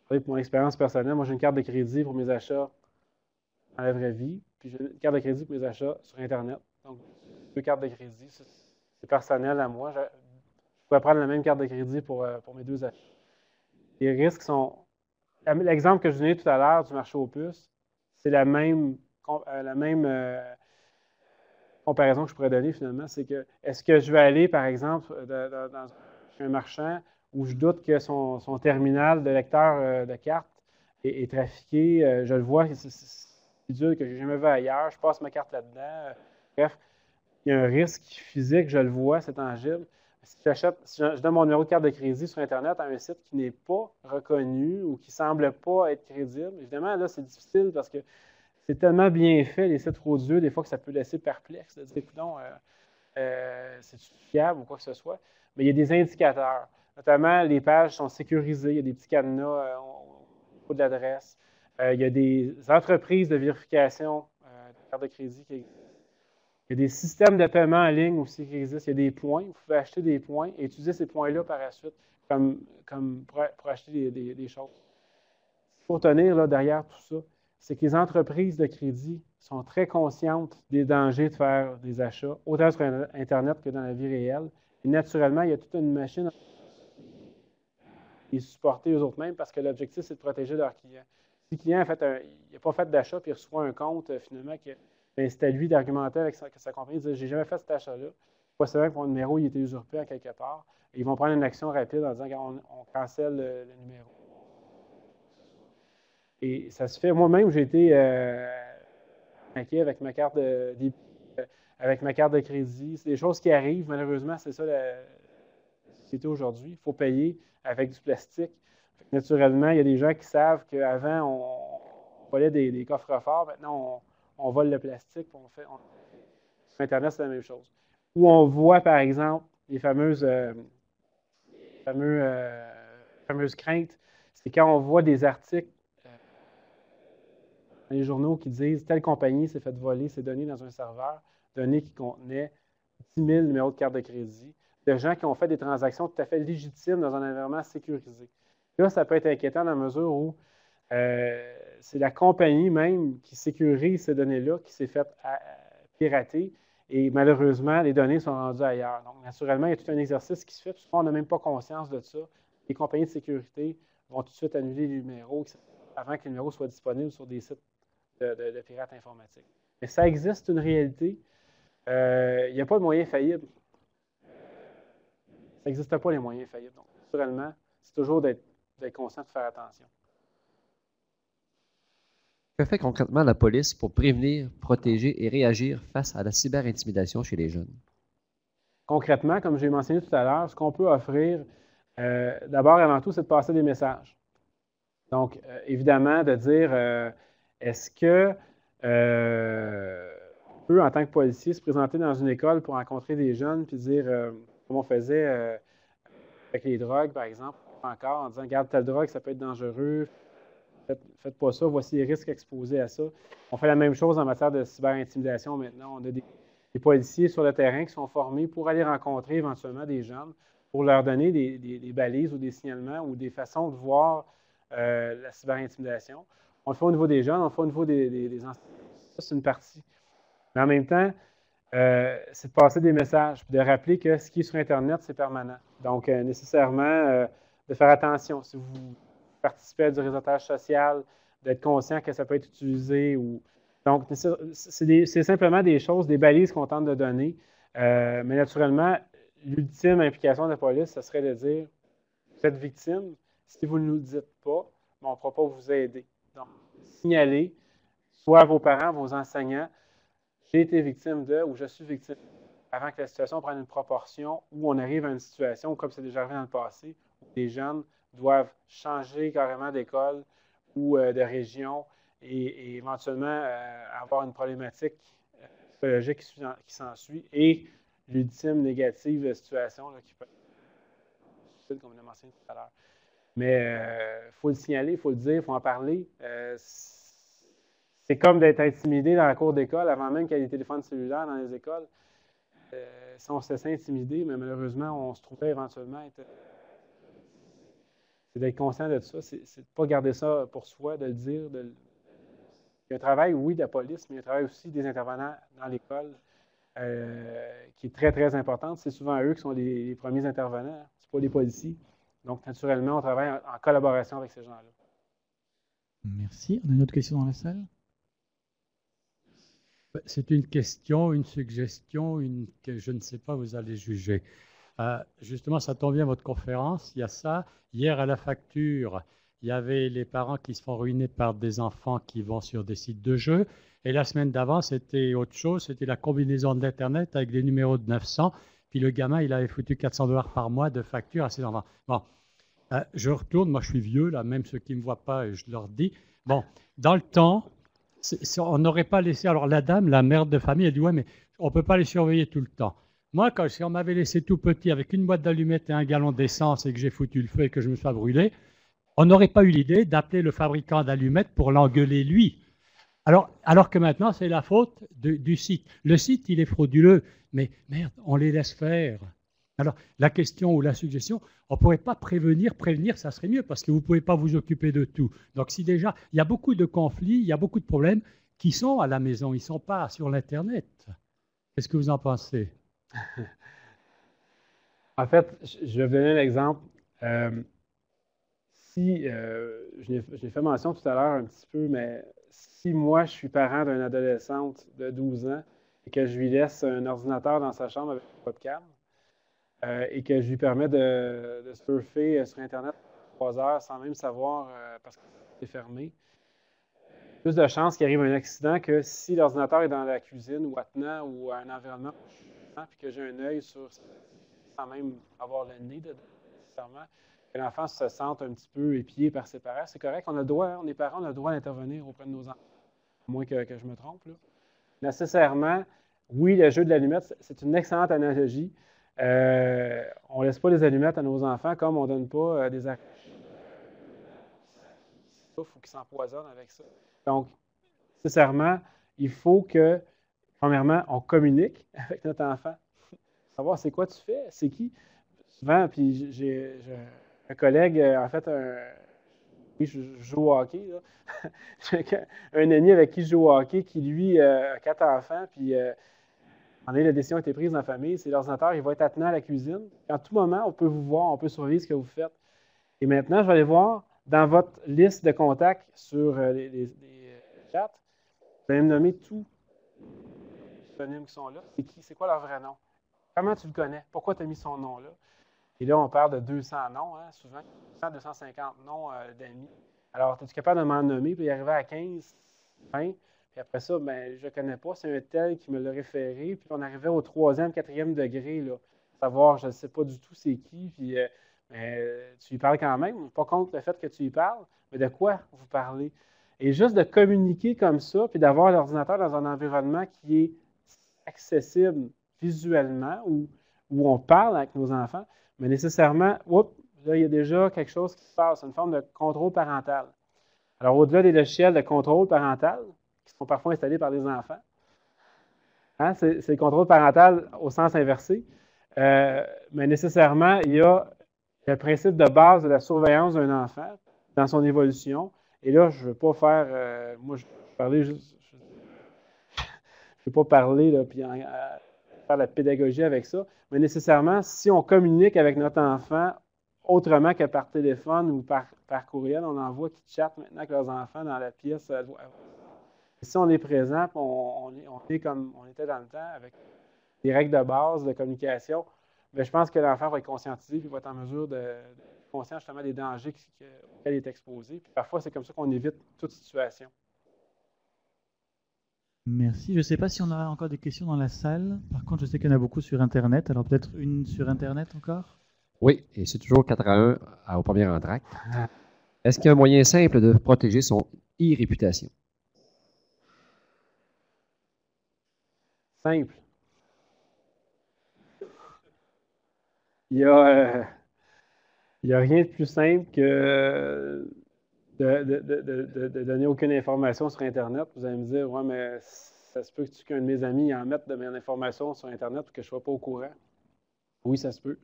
Pour mon expérience personnelle, moi, j'ai une carte de crédit pour mes achats dans la vraie vie, puis j'ai une carte de crédit pour mes achats sur Internet. Donc, 2 cartes de crédit, c'est personnel à moi. Je pourrais prendre la même carte de crédit pour mes 2 achats. Les risques sont. L'exemple que je donnais tout à l'heure du marché aux puces, c'est la même comparaison que je pourrais donner finalement. C'est que, est-ce que je vais aller, par exemple, chez un marchand où je doute que son terminal de lecteur de carte est trafiqué, je le vois, c'est bidule que je n'ai jamais vu ailleurs, je passe ma carte là-dedans. Bref, il y a un risque physique, je le vois, c'est tangible. Si je donne mon numéro de carte de crédit sur Internet à un site qui n'est pas reconnu ou qui ne semble pas être crédible, évidemment, là, c'est difficile parce que c'est tellement bien fait, les sites frauduleux, des fois que ça peut laisser perplexe de dire, écoutons, c'est-tu fiable ou quoi que ce soit. Mais il y a des indicateurs. Notamment, les pages sont sécurisées, il y a des petits cadenas au niveau de l'adresse. Il y a des entreprises de vérification de carte de crédit qui existent. Il y a des systèmes de paiement en ligne aussi qui existent. Il y a des points. Vous pouvez acheter des points et utiliser ces points-là par la suite comme pour acheter des choses. Ce qu'il faut tenir là, derrière tout ça, c'est que les entreprises de crédit sont très conscientes des dangers de faire des achats, autant sur Internet que dans la vie réelle. Et naturellement, il y a toute une machine et supporter eux autres mêmes parce que l'objectif, c'est de protéger leurs clients. Si le client n'a pas fait d'achat puis il reçoit un compte, finalement, c'est à lui d'argumenter avec sa compagnie, de dire « J'ai jamais fait cet achat-là. Possiblement que mon numéro il était usurpé en quelque part. » Et ils vont prendre une action rapide en disant qu'on cancelle le numéro. Et ça se fait. Moi-même, j'ai été inquiet avec ma carte de crédit. C'est des choses qui arrivent. Malheureusement, c'est ça la société aujourd'hui. Il faut payer avec du plastique. Naturellement, il y a des gens qui savent qu'avant, on volait des coffres-forts. Maintenant, on vole le plastique. Sur Internet, c'est la même chose. Où on voit, par exemple, les fameuses craintes, c'est quand on voit des articles dans les journaux qui disent « Telle compagnie s'est fait voler ses données dans un serveur », données qui contenaient 10 000 numéros de carte de crédit, de gens qui ont fait des transactions tout à fait légitimes dans un environnement sécurisé. Là, ça peut être inquiétant dans la mesure où c'est la compagnie même qui sécurise ces données-là qui s'est fait pirater et malheureusement, les données sont rendues ailleurs. Donc, naturellement, il y a tout un exercice qui se fait. Souvent, on n'a même pas conscience de ça. Les compagnies de sécurité vont tout de suite annuler les numéros avant que les numéros soient disponibles sur des sites de pirates informatiques. Mais ça existe, c'est une réalité. Il n'y a pas de moyen faillible. Ça n'existe pas, les moyens faillibles. Donc, naturellement, c'est toujours d'être conscient de faire attention. Que fait concrètement la police pour prévenir, protéger et réagir face à la cyberintimidation chez les jeunes? Concrètement, comme j'ai mentionné tout à l'heure, ce qu'on peut offrir, d'abord et avant tout, c'est de passer des messages. Donc, évidemment, de dire, est-ce que on peut, en tant que policier, se présenter dans une école pour rencontrer des jeunes puis dire, comme on faisait avec les drogues, par exemple, encore, en disant, regarde, telle drogue, ça peut être dangereux, faites pas ça, voici les risques exposés à ça. On fait la même chose en matière de cyberintimidation maintenant. On a des policiers sur le terrain qui sont formés pour aller rencontrer éventuellement des jeunes, pour leur donner des balises ou des signalements ou des façons de voir la cyberintimidation. On le fait au niveau des jeunes, on le fait au niveau des enseignants. Ça, c'est une partie. Mais en même temps, c'est de passer des messages, puis de rappeler que ce qui est sur Internet, c'est permanent. Donc, nécessairement, de faire attention. Si vous participez à du réseautage social, d'être conscient que ça peut être utilisé. Donc, c'est simplement des choses, des balises qu'on tente de donner. Mais naturellement, l'ultime implication de la police, ce serait de dire, vous êtes victime, si vous ne nous le dites pas, on ne pourra pas vous aider. Donc, signalez, soit à vos parents, vos enseignants, j'ai été victime de ou je suis victime, avant que la situation prenne une proportion où on arrive à une situation, comme c'est déjà arrivé dans le passé, où les jeunes doivent changer carrément d'école ou de région et éventuellement avoir une problématique psychologique qui s'ensuit et l'ultime négative situation là, qui peut être difficile, comme on a mentionné tout à l'heure. Mais il faut le signaler, il faut le dire, il faut en parler. C'est comme d'être intimidé dans la cour d'école avant même qu'il y ait des téléphones cellulaires dans les écoles. Si on se laissait intimider, mais malheureusement, on se trouvait éventuellement être... C'est d'être conscient de ça, c'est de ne pas garder ça pour soi, de le dire. Il y a un travail, oui, de la police, mais il y a un travail aussi des intervenants dans l'école qui est très, très important. C'est souvent eux qui sont les premiers intervenants, ce n'est pas les policiers. Donc, naturellement, on travaille en collaboration avec ces gens-là. Merci. On a une autre question dans la salle? C'est une question, une suggestion, que je ne sais pas, vous allez juger. Justement, ça tombe bien votre conférence, il y a ça. Hier, à la facture, il y avait les parents qui se font ruiner par des enfants qui vont sur des sites de jeux. Et la semaine d'avant, c'était autre chose, c'était la combinaison d'Internet avec des numéros de 900. Puis le gamin, il avait foutu 400 $ par mois de facture à ses enfants. Bon, je retourne, moi je suis vieux, là, même ceux qui ne me voient pas, je leur dis. Bon, dans le temps, on n'aurait pas laissé... Alors la dame, la mère de famille, elle dit, ouais, mais on ne peut pas les surveiller tout le temps. Moi, si on m'avait laissé tout petit avec une boîte d'allumettes et un gallon d'essence et que j'ai foutu le feu et que je me sois brûlé, on n'aurait pas eu l'idée d'appeler le fabricant d'allumettes pour l'engueuler lui. Alors que maintenant, c'est la faute du site. Le site, il est frauduleux, mais merde, on les laisse faire. Alors, la question ou la suggestion, on ne pourrait pas prévenir, ça serait mieux, parce que vous ne pouvez pas vous occuper de tout. Donc, si déjà, il y a beaucoup de conflits, il y a beaucoup de problèmes qui sont à la maison, ils ne sont pas sur l'Internet. Qu'est-ce que vous en pensez? En fait, je vais vous donner un exemple. Je l'ai fait mention tout à l'heure un petit peu, mais si moi, je suis parent d'une adolescente de 12 ans et que je lui laisse un ordinateur dans sa chambre avec un webcam et que je lui permets de surfer sur Internet 3 heures sans même savoir parce que c'est fermé, plus de chances qu'il arrive un accident que si l'ordinateur est dans la cuisine ou attenant ou à un environnement puis que j'ai un œil sur sans même avoir le nez dedans nécessairement, que l'enfant se sente un petit peu épié par ses parents. C'est correct, on a le droit, on est parents, on a le droit d'intervenir auprès de nos enfants, à moins que je me trompe. Là. Nécessairement, oui, le jeu de l'allumette, c'est une excellente analogie. On ne laisse pas les allumettes à nos enfants comme on ne donne pas des arachides. Il faut qu'ils s'empoisonnent avec ça. Donc, nécessairement, il faut que, premièrement, on communique avec notre enfant. Savoir c'est quoi tu fais, c'est qui. Souvent, puis j'ai un collègue, en fait, oui, je joue au hockey. Là. J'ai un ami avec qui je joue au hockey qui, lui, a 4 enfants, puis la décision a été prise dans la famille, c'est l'ordinateur, il va être attenant à la cuisine. À tout moment, on peut vous voir, on peut surveiller ce que vous faites. Et maintenant, je vais aller voir dans votre liste de contacts sur les chats, vous allez me nommer tous les pseudonymes qui sont là. C'est qui? C'est quoi leur vrai nom? Comment tu le connais? Pourquoi tu as mis son nom là? Et là, on parle de 200 noms, hein, souvent 250 noms d'amis. Alors, es-tu capable de m'en nommer? Puis il arrivait à 15, 20. Puis après ça, ben, je ne connais pas, c'est un tel qui me l'a référé. Puis on arrivait au 3e, 4e degré, là, savoir, je ne sais pas du tout c'est qui. Puis tu lui parles quand même. Pas contre le fait que tu lui parles, mais de quoi vous parlez? Et juste de communiquer comme ça, puis d'avoir l'ordinateur dans un environnement qui est accessible visuellement, où on parle avec nos enfants, mais nécessairement, là, il y a déjà quelque chose qui se passe, une forme de contrôle parental. Alors, au-delà des logiciels de contrôle parental, qui sont parfois installés par les enfants, hein, c'est le contrôle parental au sens inversé, mais nécessairement, il y a le principe de base de la surveillance d'un enfant dans son évolution. Et là, je ne veux pas faire, moi, je ne veux pas parler, là, puis faire la pédagogie avec ça, mais nécessairement, si on communique avec notre enfant autrement que par téléphone ou par courriel, on en voit qui chattent maintenant avec leurs enfants dans la pièce. Si on est présent, on est comme on était dans le temps, avec des règles de base de communication, bien, je pense que l'enfant va être conscientisé et va être en mesure d'être conscient justement des dangers auxquels il est exposé. Puis parfois, c'est comme ça qu'on évite toute situation. Merci. Je ne sais pas si on a encore des questions dans la salle. Par contre, je sais qu'il y en a beaucoup sur Internet. Alors peut-être une sur Internet encore? Oui, et c'est toujours 4-1 au premier entracte. Est-ce qu'il y a un moyen simple de protéger son e-réputation? Simple. Il n'y a rien de plus simple que de donner aucune information sur Internet. Vous allez me dire, ouais, mais ça se peut qu'un de mes amis en mette de mes informations sur Internet ou que je ne sois pas au courant. Oui, ça se peut.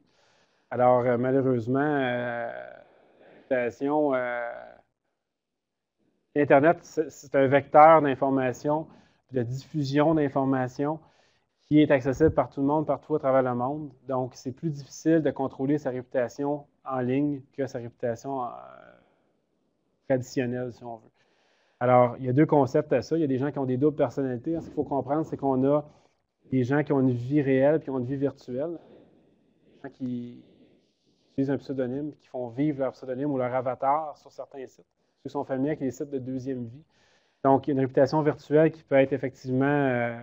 Alors, malheureusement, Internet, c'est un vecteur d'information, de diffusion d'informations qui est accessible par tout le monde, partout à travers le monde. Donc, c'est plus difficile de contrôler sa réputation en ligne que sa réputation traditionnelle, si on veut. Alors, il y a 2 concepts à ça. Il y a des gens qui ont des doubles personnalités. Ce qu'il faut comprendre, c'est qu'on a des gens qui ont une vie réelle et qui ont une vie virtuelle. Des gens qui utilisent un pseudonyme, qui font vivre leur pseudonyme ou leur avatar sur certains sites. Ceux qui sont familiers avec les sites de deuxième vie. Donc, il y a une réputation virtuelle qui peut être effectivement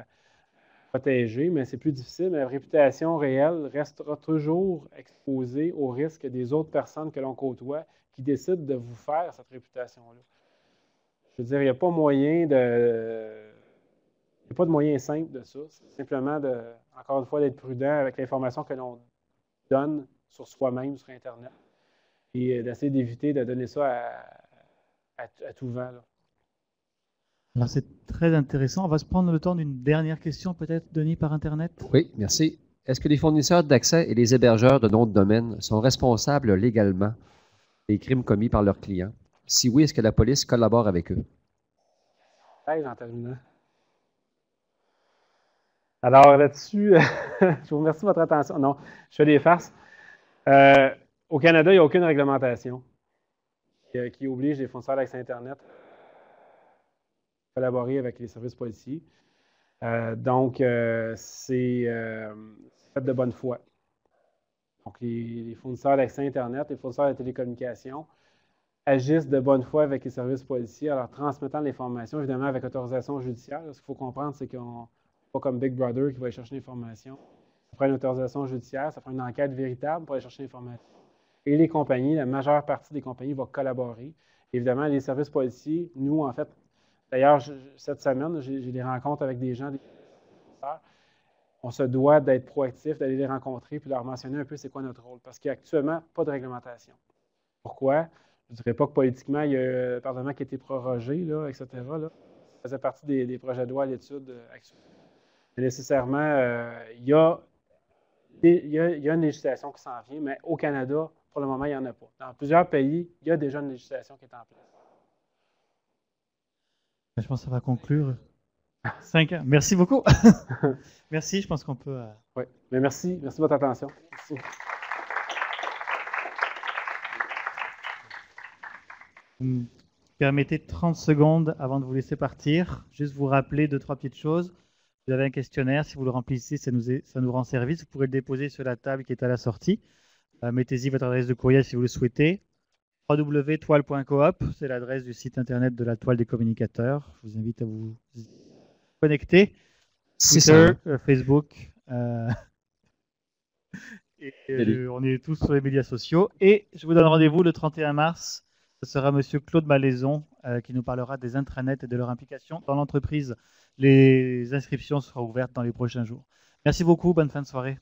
protégée, mais c'est plus difficile. Mais la réputation réelle restera toujours exposée au risque des autres personnes que l'on côtoie qui décident de vous faire cette réputation-là. Je veux dire, il n'y a pas moyen de moyen simple de ça. C'est simplement, encore une fois, d'être prudent avec l'information que l'on donne sur soi-même, sur Internet, et d'essayer d'éviter de donner ça à tout vent. Là. Alors c'est très intéressant. On va se prendre le temps d'une dernière question peut-être, Denis, par Internet. Oui, merci. Est-ce que les fournisseurs d'accès et les hébergeurs de noms de domaine sont responsables légalement des crimes commis par leurs clients? Si oui, est-ce que la police collabore avec eux? Hey, en terminant. Alors là-dessus, je vous remercie de votre attention. Non, je fais des farces. Au Canada, il n'y a aucune réglementation qui oblige les fournisseurs d'accès Internet à collaborer avec les services policiers. Donc, c'est fait de bonne foi. Donc, les fournisseurs d'accès Internet, les fournisseurs de télécommunications agissent de bonne foi avec les services policiers en leur transmettant l'information, évidemment avec autorisation judiciaire. Ce qu'il faut comprendre, c'est qu'on n'est pas comme Big Brother qui va aller chercher l'information. Ça prend une autorisation judiciaire, ça prend une enquête véritable pour aller chercher l'information. Et les compagnies, la majeure partie des compagnies va collaborer. Évidemment, les services policiers, nous, en fait, d'ailleurs, cette semaine, j'ai des rencontres avec des gens, des fournisseurs. On se doit d'être proactif, d'aller les rencontrer puis leur mentionner un peu c'est quoi notre rôle. Parce qu'il n'y a actuellement pas de réglementation. Pourquoi? Je ne dirais pas que politiquement, il y a un Parlement qui a été prorogé, là, etc. Là. Ça faisait partie des projets de loi à l'étude actuelle. Mais nécessairement, il y a une législation qui s'en vient, mais au Canada, pour le moment, il n'y en a pas. Dans plusieurs pays, il y a déjà une législation qui est en place. Je pense que ça va conclure. 5 ans. Merci beaucoup. Merci, je pense qu'on peut... Oui, mais merci de votre attention. Merci. Vous me permettez 30 secondes avant de vous laisser partir. Juste vous rappeler 2-3 petites choses. Vous avez un questionnaire, si vous le remplissez, ça nous rend service. Vous pourrez le déposer sur la table qui est à la sortie. Mettez-y votre adresse de courriel si vous le souhaitez. www.toile.coop, c'est l'adresse du site internet de la Toile des communicateurs. Je vous invite à vous connecter. Twitter, Facebook. On est tous sur les médias sociaux. Et je vous donne rendez-vous le 31 mars. Ce sera M. Claude Malaison qui nous parlera des intranets et de leur implication dans l'entreprise. Les inscriptions seront ouvertes dans les prochains jours. Merci beaucoup. Bonne fin de soirée.